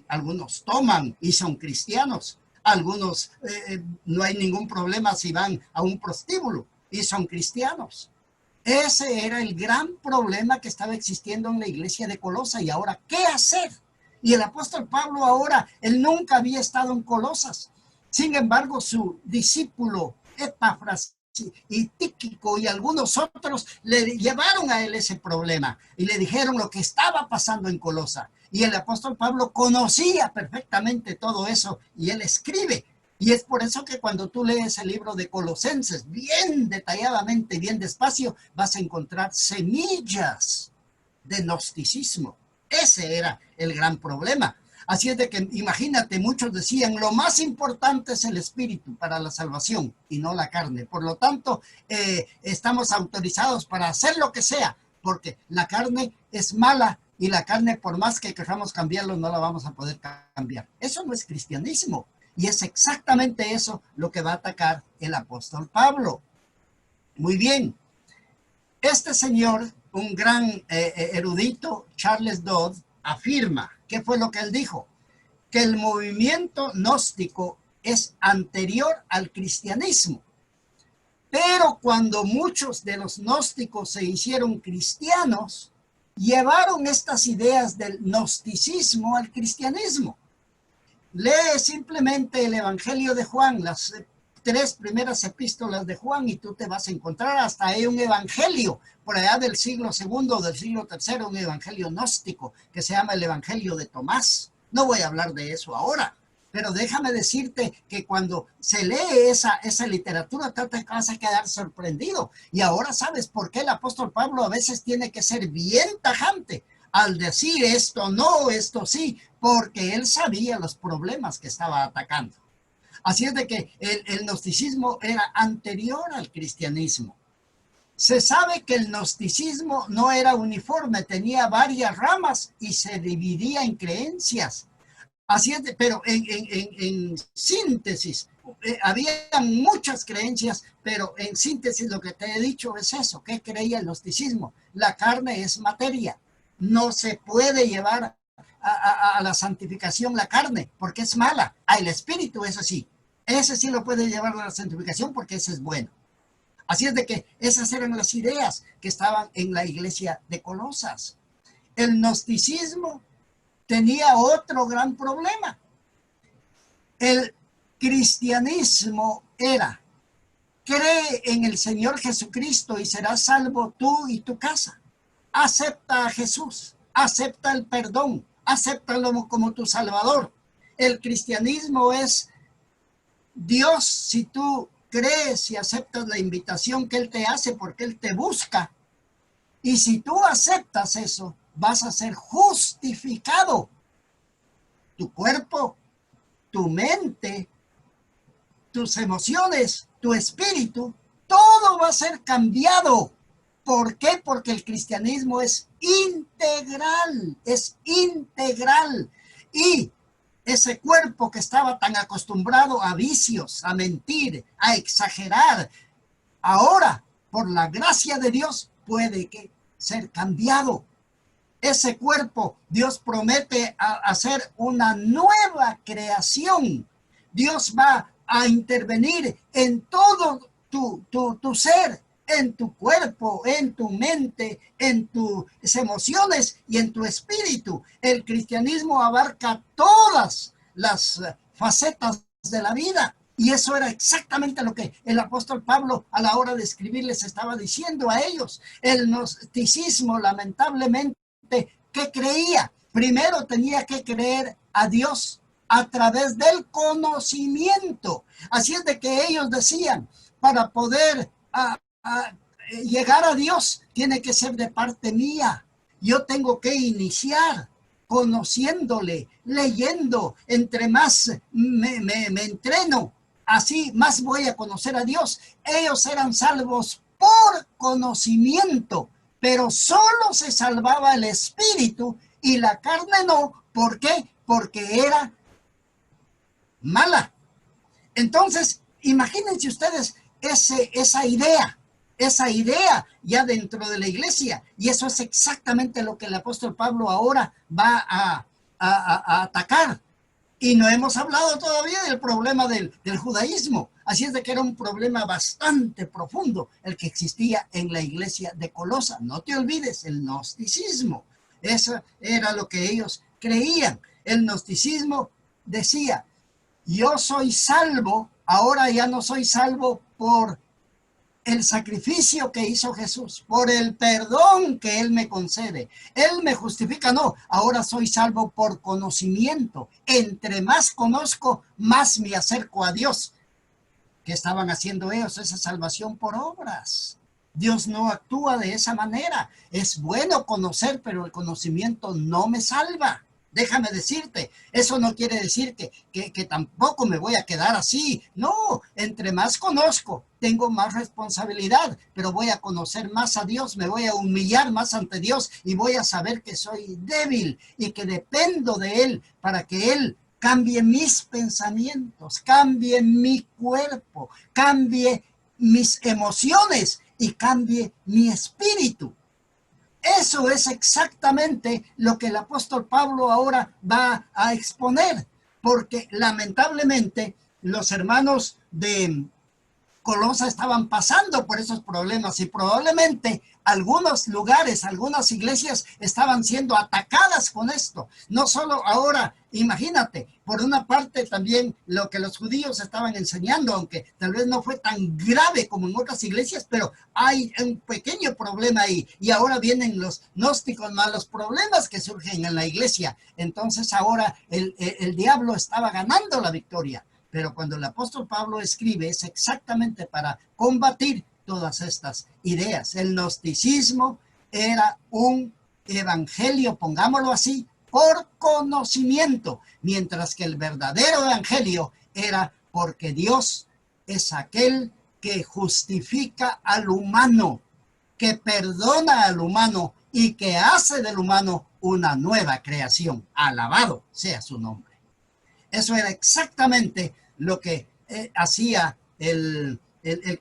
algunos toman y son cristianos, algunos no hay ningún problema si van a un prostíbulo y son cristianos. Ese era el gran problema que estaba existiendo en la iglesia de Colosa. Y ahora, ¿qué hacer? Y el apóstol Pablo ahora, él nunca había estado en Colosas. Sin embargo, su discípulo Epafras y Tíquico y algunos otros le llevaron a él ese problema y le dijeron lo que estaba pasando en Colosa. Y el apóstol Pablo conocía perfectamente todo eso y él escribe. Y es por eso que cuando tú lees el libro de Colosenses, bien detalladamente, bien despacio, vas a encontrar semillas de gnosticismo. Ese era el gran problema. Así es de que imagínate, muchos decían, lo más importante es el espíritu para la salvación y no la carne. Por lo tanto, estamos autorizados para hacer lo que sea, porque la carne es mala y la carne, por más que queramos cambiarlo, no la vamos a poder cambiar. Eso no es cristianismo. Y es exactamente eso lo que va a atacar el apóstol Pablo. Muy bien. Este señor, un gran erudito, Charles Dodd, afirma, ¿qué fue lo que él dijo? Que el movimiento gnóstico es anterior al cristianismo. Pero cuando muchos de los gnósticos se hicieron cristianos, llevaron estas ideas del gnosticismo al cristianismo. Lee simplemente el Evangelio de Juan, las 3 primeras epístolas de Juan, y tú te vas a encontrar hasta ahí un evangelio, por allá del siglo II o del siglo III, un evangelio gnóstico que se llama el Evangelio de Tomás. No voy a hablar de eso ahora, pero déjame decirte que cuando se lee esa literatura, te vas a quedar sorprendido. Y ahora sabes por qué el apóstol Pablo a veces tiene que ser bien tajante al decir esto no, esto sí, porque él sabía los problemas que estaba atacando. Así es de que el gnosticismo era anterior al cristianismo. Se sabe que el gnosticismo no era uniforme, tenía varias ramas y se dividía en creencias. Así es, pero en síntesis, había muchas creencias, pero en síntesis lo que te he dicho es eso. ¿Qué creía el gnosticismo? La carne es materia. No se puede llevar a la santificación la carne, porque es mala. El espíritu, eso sí. Ese sí lo puede llevar a la santificación porque ese es bueno. Así es de que esas eran las ideas que estaban en la iglesia de Colosas. El gnosticismo tenía otro gran problema. El cristianismo era: cree en el Señor Jesucristo y serás salvo tú y tu casa. Acepta a Jesús, acepta el perdón, acéptalo como tu Salvador. El cristianismo es Dios, si tú crees y aceptas la invitación que Él te hace porque Él te busca, y si tú aceptas eso, vas a ser justificado. Tu cuerpo, tu mente, tus emociones, tu espíritu, todo va a ser cambiado. ¿Por qué? Porque el cristianismo es integral, y ese cuerpo que estaba tan acostumbrado a vicios, a mentir, a exagerar, ahora, por la gracia de Dios, puede ser cambiado. Ese cuerpo, Dios promete hacer una nueva creación. Dios va a intervenir en todo tu ser, en tu cuerpo, en tu mente, en tus emociones y en tu espíritu. El cristianismo abarca todas las facetas de la vida. Y eso era exactamente lo que el apóstol Pablo a la hora de escribir les estaba diciendo a ellos. El gnosticismo, lamentablemente, ¿qué creía? Primero tenía que creer a Dios a través del conocimiento. Así es de que ellos decían, para poder llegar a Dios, tiene que ser de parte mía. Yo tengo que iniciar conociéndole, leyendo. Entre más me entreno, así más voy a conocer a Dios. Ellos eran salvos por conocimiento, pero solo se salvaba el espíritu y la carne no. ¿Por qué? Porque era mala. Entonces, imagínense ustedes esa idea ya dentro de la iglesia. Y eso es exactamente lo que el apóstol Pablo ahora va a atacar. Y no hemos hablado todavía del problema del judaísmo. Así es de que era un problema bastante profundo el que existía en la iglesia de Colosas. No te olvides, el gnosticismo. Eso era lo que ellos creían. El gnosticismo decía: yo soy salvo, ahora ya no soy salvo por el sacrificio que hizo Jesús, por el perdón que Él me concede. Él me justifica, no, ahora soy salvo por conocimiento. Entre más conozco, más me acerco a Dios. ¿Qué estaban haciendo ellos? Esa salvación por obras. Dios no actúa de esa manera. Es bueno conocer, pero el conocimiento no me salva. Déjame decirte, eso no quiere decir que tampoco me voy a quedar así. No, entre más conozco, tengo más responsabilidad, pero voy a conocer más a Dios, me voy a humillar más ante Dios y voy a saber que soy débil y que dependo de Él para que Él cambie mis pensamientos, cambie mi cuerpo, cambie mis emociones y cambie mi espíritu. Eso es exactamente lo que el apóstol Pablo ahora va a exponer, porque lamentablemente los hermanos de Colosa estaban pasando por esos problemas y probablemente algunos lugares, algunas iglesias estaban siendo atacadas con esto. No solo ahora, imagínate, por una parte también lo que los judíos estaban enseñando, aunque tal vez no fue tan grave como en otras iglesias, pero hay un pequeño problema ahí. Y ahora vienen los gnósticos más los problemas que surgen en la iglesia. Entonces ahora el diablo estaba ganando la victoria. Pero cuando el apóstol Pablo escribe es exactamente para combatir todas estas ideas. El gnosticismo era un evangelio, pongámoslo así, por conocimiento, mientras que el verdadero evangelio era porque Dios es aquel que justifica al humano, que perdona al humano y que hace del humano una nueva creación. Alabado sea su nombre. Eso era exactamente lo que hacía el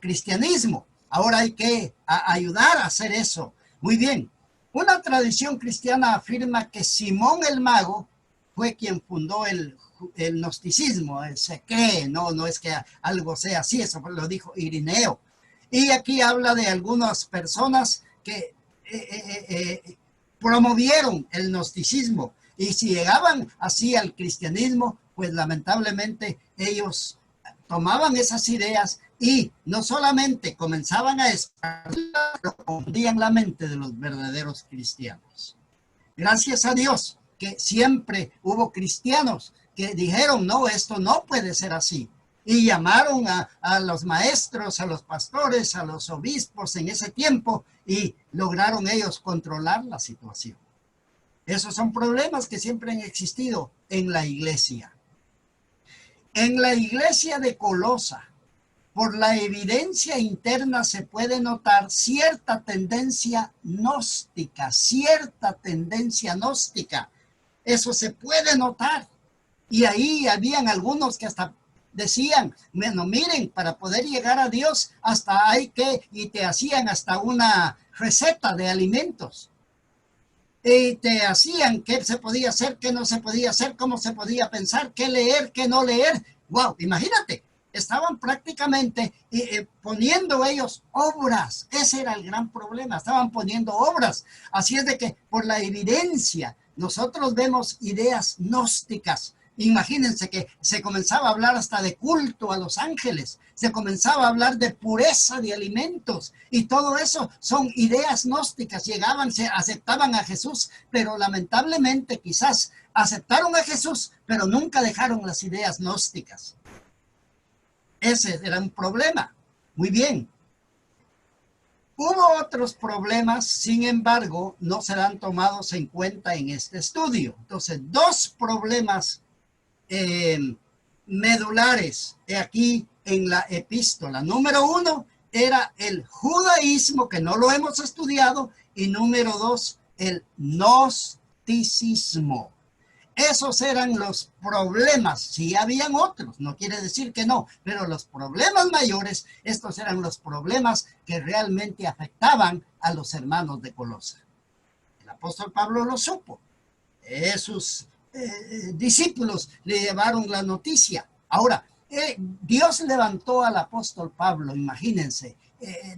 cristianismo. Ahora hay que ayudar a hacer eso. Muy bien. Una tradición cristiana afirma que Simón el Mago fue quien fundó el gnosticismo. Se cree, no es que algo sea así, eso lo dijo Irineo. Y aquí habla de algunas personas que promovieron el gnosticismo. Y si llegaban así al cristianismo, pues lamentablemente ellos tomaban esas ideas y no solamente comenzaban a esparcirlas, pero confundían la mente de los verdaderos cristianos. Gracias a Dios que siempre hubo cristianos que dijeron, no, esto no puede ser así. Y llamaron a los maestros, a los pastores, a los obispos en ese tiempo y lograron ellos controlar la situación. Esos son problemas que siempre han existido en la iglesia. En la iglesia de Colosa, por la evidencia interna se puede notar cierta tendencia gnóstica, Eso se puede notar. Y ahí habían algunos que hasta decían, bueno, miren, para poder llegar a Dios hasta hay que, y te hacían hasta una receta de alimentos. Y te hacían qué se podía hacer, qué no se podía hacer, cómo se podía pensar, qué leer, qué no leer. Wow, imagínate, estaban prácticamente poniendo ellos obras. Ese era el gran problema, estaban poniendo obras. Así es de que por la evidencia nosotros vemos ideas gnósticas. Imagínense que se comenzaba a hablar hasta de culto a los ángeles, se comenzaba a hablar de pureza de alimentos y todo eso son ideas gnósticas. Llegaban, se aceptaban a Jesús, pero lamentablemente quizás aceptaron a Jesús, pero nunca dejaron las ideas gnósticas. Ese era un problema. Muy bien. Hubo otros problemas, sin embargo, no serán tomados en cuenta en este estudio. Entonces, dos problemas medulares aquí en la epístola. Número uno era el judaísmo, que no lo hemos estudiado, y número dos, el gnosticismo. Esos eran los problemas. Sí habían otros, no quiere decir que no, pero los problemas mayores, estos eran los problemas que realmente afectaban a los hermanos de Colosa. El apóstol Pablo lo supo. Sus discípulos le llevaron la noticia. Ahora, Dios levantó al apóstol Pablo, imagínense.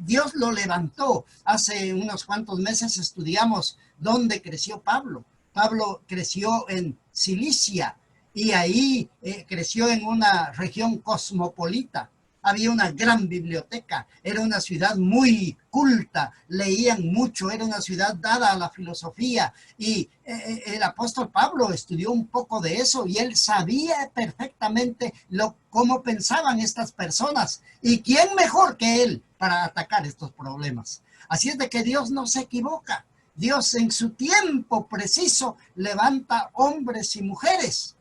Dios lo levantó. Hace unos cuantos meses estudiamos dónde creció Pablo. Pablo creció en Cilicia y ahí creció en una región cosmopolita. Había una gran biblioteca, era una ciudad muy culta, leían mucho, era una ciudad dada a la filosofía y el apóstol Pablo estudió un poco de eso y él sabía perfectamente cómo pensaban estas personas y quién mejor que él para atacar estos problemas. Así es de que Dios no se equivoca. Dios en su tiempo preciso levanta hombres y mujeres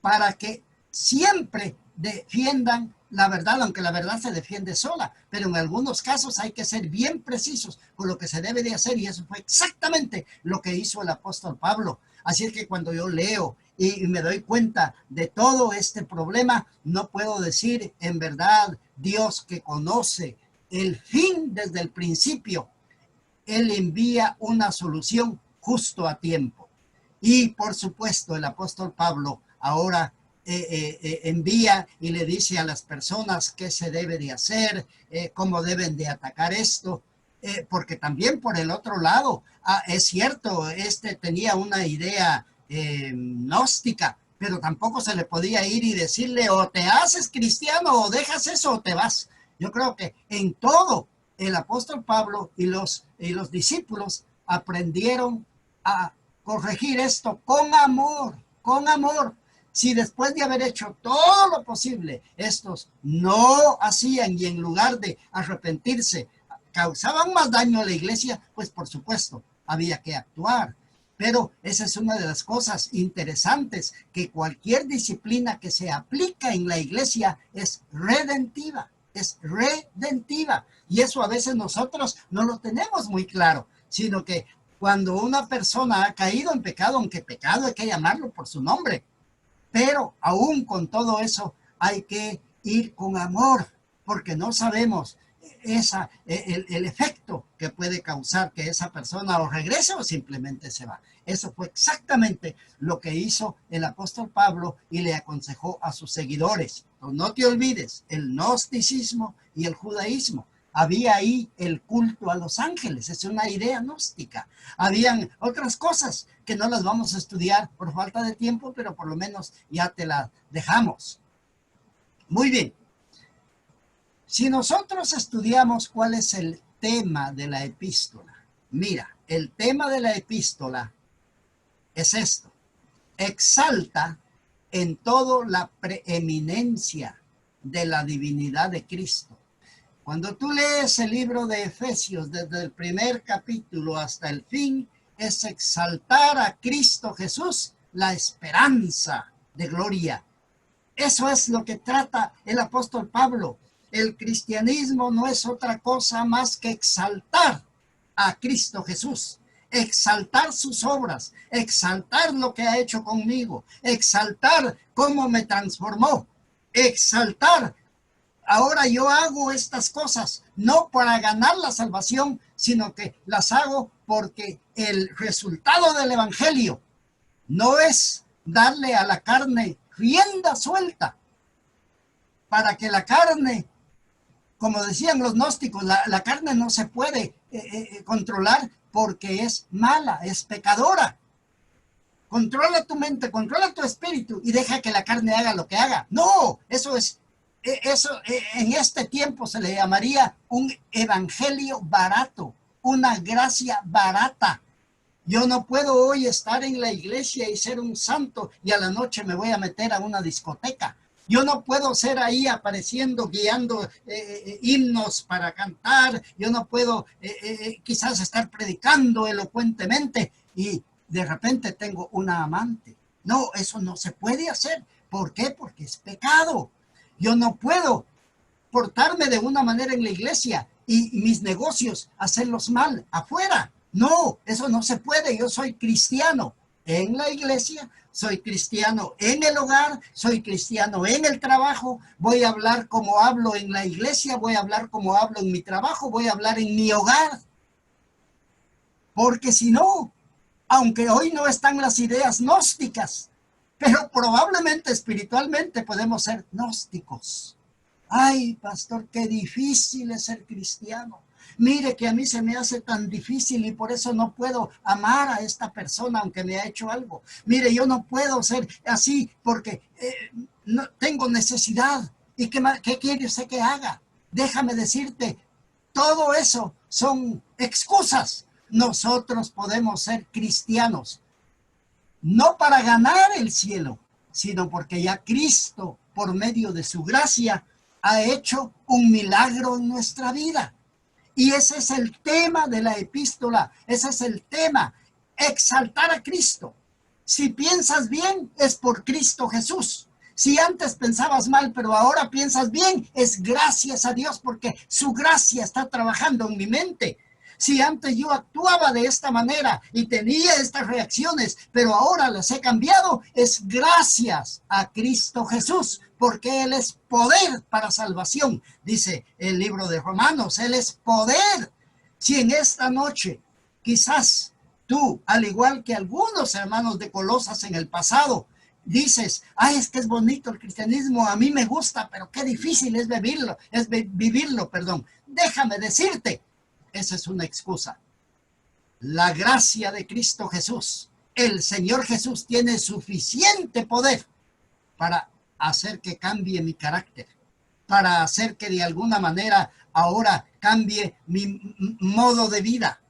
para que siempre defiendan la verdad, aunque la verdad se defiende sola, pero en algunos casos hay que ser bien precisos con lo que se debe de hacer y eso fue exactamente lo que hizo el apóstol Pablo. Así es que cuando yo leo y me doy cuenta de todo este problema, no puedo decir en verdad, Dios que conoce el fin desde el principio, Él envía una solución justo a tiempo. Y por supuesto el apóstol Pablo ahora envía y le dice a las personas qué se debe de hacer, cómo deben de atacar esto, porque también por el otro lado, es cierto, tenía una idea gnóstica, pero tampoco se le podía ir y decirle o te haces cristiano o dejas eso o te vas. Yo creo que en todo el apóstol Pablo y los discípulos aprendieron a corregir esto con amor, con amor. Si después de haber hecho todo lo posible, estos no hacían y en lugar de arrepentirse, causaban más daño a la iglesia, pues por supuesto, había que actuar. Pero esa es una de las cosas interesantes, que cualquier disciplina que se aplica en la iglesia es redentiva, es redentiva. Y eso a veces nosotros no lo tenemos muy claro, sino que cuando una persona ha caído en pecado, aunque pecado hay que llamarlo por su nombre, pero aún con todo eso hay que ir con amor, porque no sabemos el efecto que puede causar que esa persona o regrese o simplemente se va. Eso fue exactamente lo que hizo el apóstol Pablo y le aconsejó a sus seguidores. No te olvides, el gnosticismo y el judaísmo. Había ahí el culto a los ángeles, es una idea gnóstica. Habían otras cosas que no las vamos a estudiar por falta de tiempo, pero por lo menos ya te las dejamos. Muy bien. Si nosotros estudiamos cuál es el tema de la epístola, mira, el tema de la epístola es esto: exalta en todo la preeminencia de la divinidad de Cristo. Cuando tú lees el libro de Efesios desde el primer capítulo hasta el fin, es exaltar a Cristo Jesús, la esperanza de gloria. Eso es lo que trata el apóstol Pablo. El cristianismo no es otra cosa más que exaltar a Cristo Jesús, exaltar sus obras, exaltar lo que ha hecho conmigo, exaltar cómo me transformó, exaltar. Ahora yo hago estas cosas no para ganar la salvación, sino que las hago porque el resultado del evangelio no es darle a la carne rienda suelta para que la carne, como decían los gnósticos, la carne no se puede controlar porque es mala, es pecadora. Controla tu mente, controla tu espíritu y deja que la carne haga lo que haga. No, eso en este tiempo se le llamaría un evangelio barato, una gracia barata. Yo no puedo hoy estar en la iglesia y ser un santo y a la noche me voy a meter a una discoteca. Yo no puedo ser ahí apareciendo, guiando himnos para cantar. Yo no puedo quizás estar predicando elocuentemente y de repente tengo una amante. No, eso no se puede hacer. ¿Por qué? Porque es pecado. Yo no puedo portarme de una manera en la iglesia y mis negocios hacerlos mal afuera. No, eso no se puede. Yo soy cristiano en la iglesia, soy cristiano en el hogar, soy cristiano en el trabajo. Voy a hablar como hablo en la iglesia, voy a hablar como hablo en mi trabajo, voy a hablar en mi hogar. Porque si no, aunque hoy no están las ideas gnósticas, pero probablemente espiritualmente podemos ser gnósticos. Ay, pastor, qué difícil es ser cristiano. Mire que a mí se me hace tan difícil y por eso no puedo amar a esta persona aunque me ha hecho algo. Mire, yo no puedo ser así porque no tengo necesidad. ¿Y qué quiere usted que haga? Déjame decirte, todo eso son excusas. Nosotros podemos ser cristianos, no para ganar el cielo, sino porque ya Cristo, por medio de su gracia, ha hecho un milagro en nuestra vida. Y ese es el tema de la epístola, ese es el tema, exaltar a Cristo. Si piensas bien, es por Cristo Jesús. Si antes pensabas mal, pero ahora piensas bien, es gracias a Dios porque su gracia está trabajando en mi mente. Si antes yo actuaba de esta manera y tenía estas reacciones, pero ahora las he cambiado, es gracias a Cristo Jesús, porque Él es poder para salvación, dice el libro de Romanos. Él es poder. Si en esta noche quizás tú, al igual que algunos hermanos de Colosas en el pasado, dices, ay, es que es bonito el cristianismo, a mí me gusta, pero qué difícil es vivirlo, perdón. Déjame decirte, esa es una excusa. La gracia de Cristo Jesús, el Señor Jesús, tiene suficiente poder para hacer que cambie mi carácter, para hacer que de alguna manera ahora cambie mi modo de vida,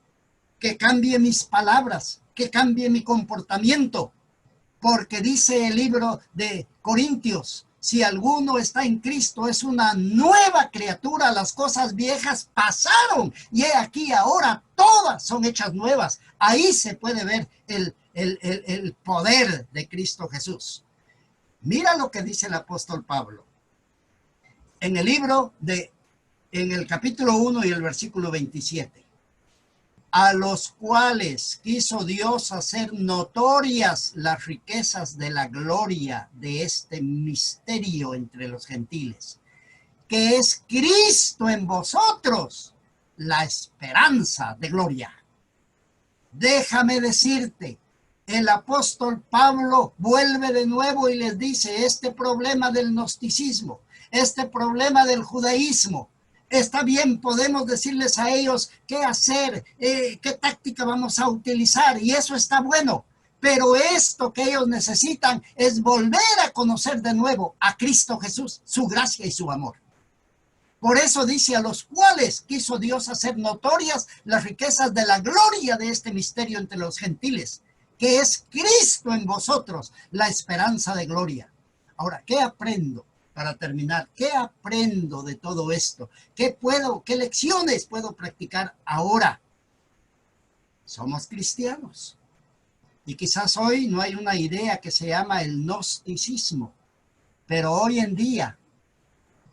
que cambie mis palabras, que cambie mi comportamiento. Porque dice el libro de Corintios, si alguno está en Cristo, es una nueva criatura, las cosas viejas pasaron y he aquí ahora todas son hechas nuevas. Ahí se puede ver el poder de Cristo Jesús. Mira lo que dice el apóstol Pablo en el capítulo 1 y el versículo 27. A los cuales quiso Dios hacer notorias las riquezas de la gloria de este misterio entre los gentiles, que es Cristo en vosotros, la esperanza de gloria. Déjame decirte, el apóstol Pablo vuelve de nuevo y les dice, este problema del gnosticismo, este problema del judaísmo, está bien, podemos decirles a ellos qué hacer, qué táctica vamos a utilizar, y eso está bueno. Pero esto que ellos necesitan es volver a conocer de nuevo a Cristo Jesús, su gracia y su amor. Por eso dice, a los cuales quiso Dios hacer notorias las riquezas de la gloria de este misterio entre los gentiles, que es Cristo en vosotros, la esperanza de gloria. Ahora, ¿qué aprendo? Para terminar, ¿qué aprendo de todo esto? ¿Qué lecciones puedo practicar ahora? Somos cristianos. Y quizás hoy no hay una idea que se llama el gnosticismo. Pero hoy en día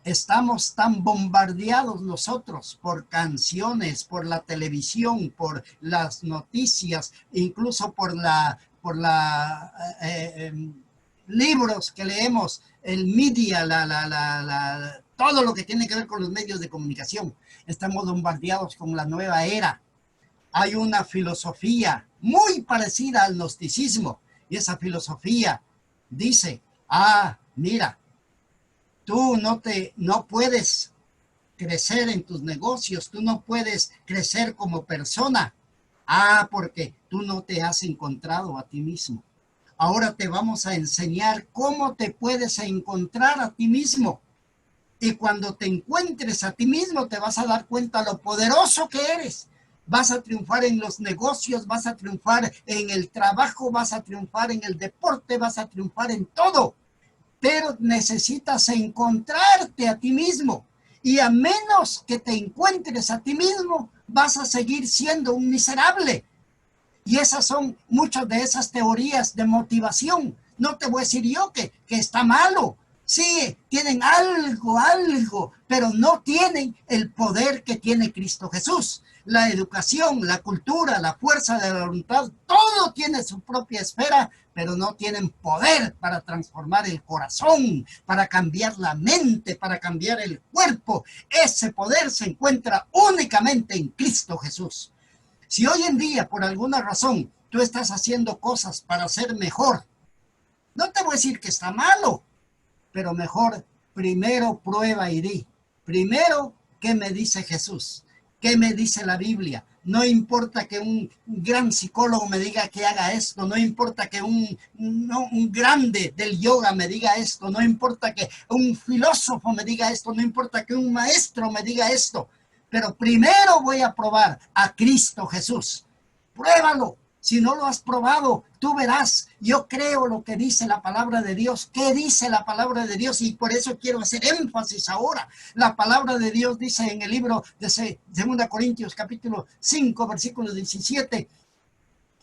estamos tan bombardeados nosotros por canciones, por la televisión, por las noticias, incluso por libros que leemos, el media, todo lo que tiene que ver con los medios de comunicación. Estamos bombardeados con la nueva era. Hay una filosofía muy parecida al gnosticismo, y esa filosofía dice, mira, tú no puedes crecer en tus negocios, tú no puedes crecer como persona, porque tú no te has encontrado a ti mismo. Ahora te vamos a enseñar cómo te puedes encontrar a ti mismo. Y cuando te encuentres a ti mismo, te vas a dar cuenta lo poderoso que eres. Vas a triunfar en los negocios, vas a triunfar en el trabajo, vas a triunfar en el deporte, vas a triunfar en todo. Pero necesitas encontrarte a ti mismo. Y a menos que te encuentres a ti mismo, vas a seguir siendo un miserable. Y esas son muchas de esas teorías de motivación. No te voy a decir yo que está malo. Sí, tienen algo, pero no tienen el poder que tiene Cristo Jesús. La educación, la cultura, la fuerza de la voluntad, todo tiene su propia esfera, pero no tienen poder para transformar el corazón, para cambiar la mente, para cambiar el cuerpo. Ese poder se encuentra únicamente en Cristo Jesús. Si hoy en día, por alguna razón, tú estás haciendo cosas para ser mejor, no te voy a decir que está malo, pero mejor primero prueba y di. Primero, ¿qué me dice Jesús? ¿Qué me dice la Biblia? No importa que un gran psicólogo me diga que haga esto, no importa que un grande del yoga me diga esto, no importa que un filósofo me diga esto, no importa que un maestro me diga esto. Pero primero voy a probar a Cristo Jesús. Pruébalo. Si no lo has probado, tú verás. Yo creo lo que dice la palabra de Dios. ¿Qué dice la palabra de Dios? Y por eso quiero hacer énfasis ahora. La palabra de Dios dice en el libro de 2 Corintios capítulo 5, versículo 17,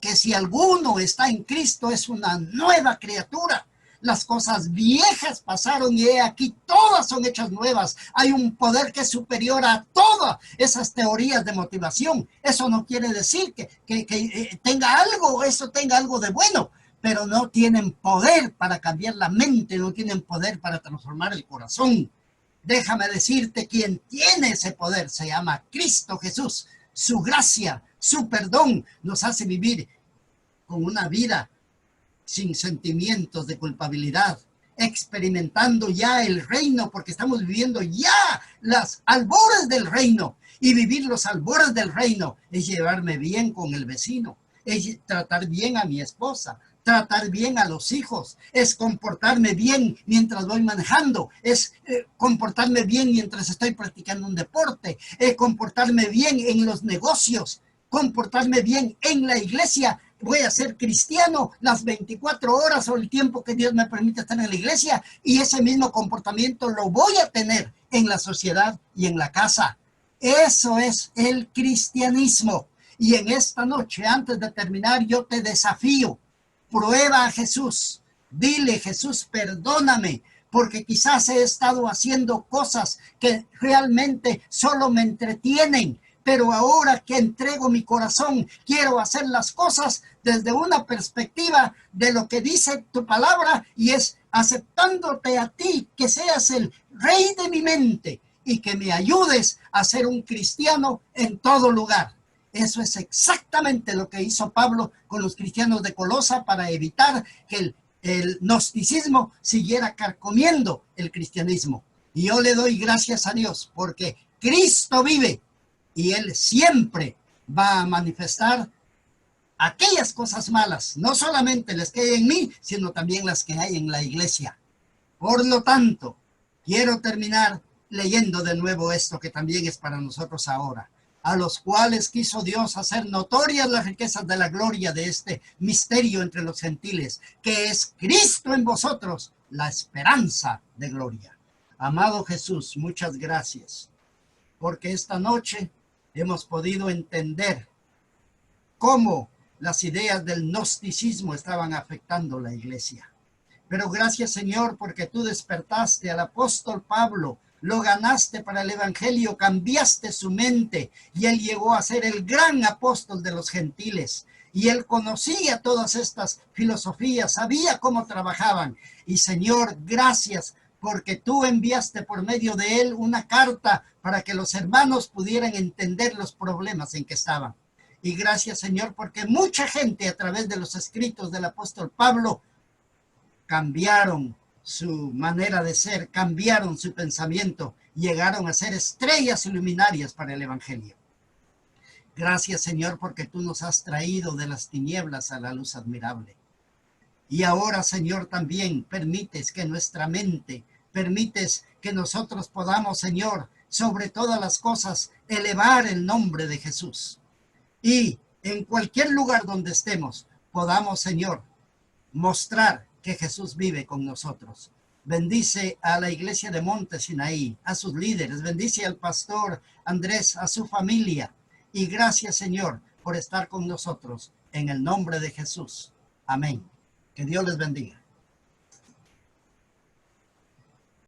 que si alguno está en Cristo es una nueva criatura. las cosas viejas pasaron y he aquí todas son hechas nuevas. Hay un poder que es superior a todas esas teorías de motivación. Eso no quiere decir que tenga algo, eso tenga algo de bueno, pero no tienen poder para cambiar la mente, no tienen poder para transformar el corazón. Déjame decirte, quien tiene ese poder se llama Cristo Jesús. Su gracia, su perdón nos hace vivir con una vida sin sentimientos de culpabilidad, experimentando ya el reino, porque estamos viviendo ya las albores del reino. Y vivir los albores del reino es llevarme bien con el vecino, es tratar bien a mi esposa, tratar bien a los hijos, es comportarme bien mientras voy manejando, es comportarme bien mientras estoy practicando un deporte, es comportarme bien en los negocios, comportarme bien en la iglesia. Voy a ser cristiano las 24 horas o el tiempo que Dios me permite estar en la iglesia, y ese mismo comportamiento lo voy a tener en la sociedad y en la casa. Eso es el cristianismo. Y en esta noche, antes de terminar, yo te desafío. Prueba a Jesús. Dile: Jesús, perdóname, porque quizás he estado haciendo cosas que realmente solo me entretienen. Pero ahora que entrego mi corazón, quiero hacer las cosas desde una perspectiva de lo que dice tu palabra, y es aceptándote a ti, que seas el rey de mi mente y que me ayudes a ser un cristiano en todo lugar. Eso es exactamente lo que hizo Pablo con los cristianos de Colosa para evitar que el gnosticismo siguiera carcomiendo el cristianismo. Y yo le doy gracias a Dios porque Cristo vive y Él siempre va a manifestar aquellas cosas malas, no solamente las que hay en mí, sino también las que hay en la iglesia. Por lo tanto, quiero terminar leyendo de nuevo esto que también es para nosotros ahora. A los cuales quiso Dios hacer notorias las riquezas de la gloria de este misterio entre los gentiles, que es Cristo en vosotros, la esperanza de gloria. Amado Jesús, muchas gracias, porque esta noche hemos podido entender cómo las ideas del gnosticismo estaban afectando la iglesia. Pero gracias, Señor, porque tú despertaste al apóstol Pablo, lo ganaste para el evangelio, cambiaste su mente y él llegó a ser el gran apóstol de los gentiles. Y él conocía todas estas filosofías, sabía cómo trabajaban. Y Señor, gracias porque tú enviaste por medio de él una carta para que los hermanos pudieran entender los problemas en que estaban. Y gracias, Señor, porque mucha gente a través de los escritos del apóstol Pablo cambiaron su manera de ser, cambiaron su pensamiento, llegaron a ser estrellas iluminarias para el evangelio. Gracias, Señor, porque tú nos has traído de las tinieblas a la luz admirable. Y ahora, Señor, también permites que nuestra mente, permites que nosotros podamos, Señor, sobre todas las cosas, elevar el nombre de Jesús. Y en cualquier lugar donde estemos, podamos, Señor, mostrar que Jesús vive con nosotros. Bendice a la iglesia de Monte Sinaí, a sus líderes, bendice al pastor Andrés, a su familia. Y gracias, Señor, por estar con nosotros. En el nombre de Jesús. Amén. Que Dios les bendiga.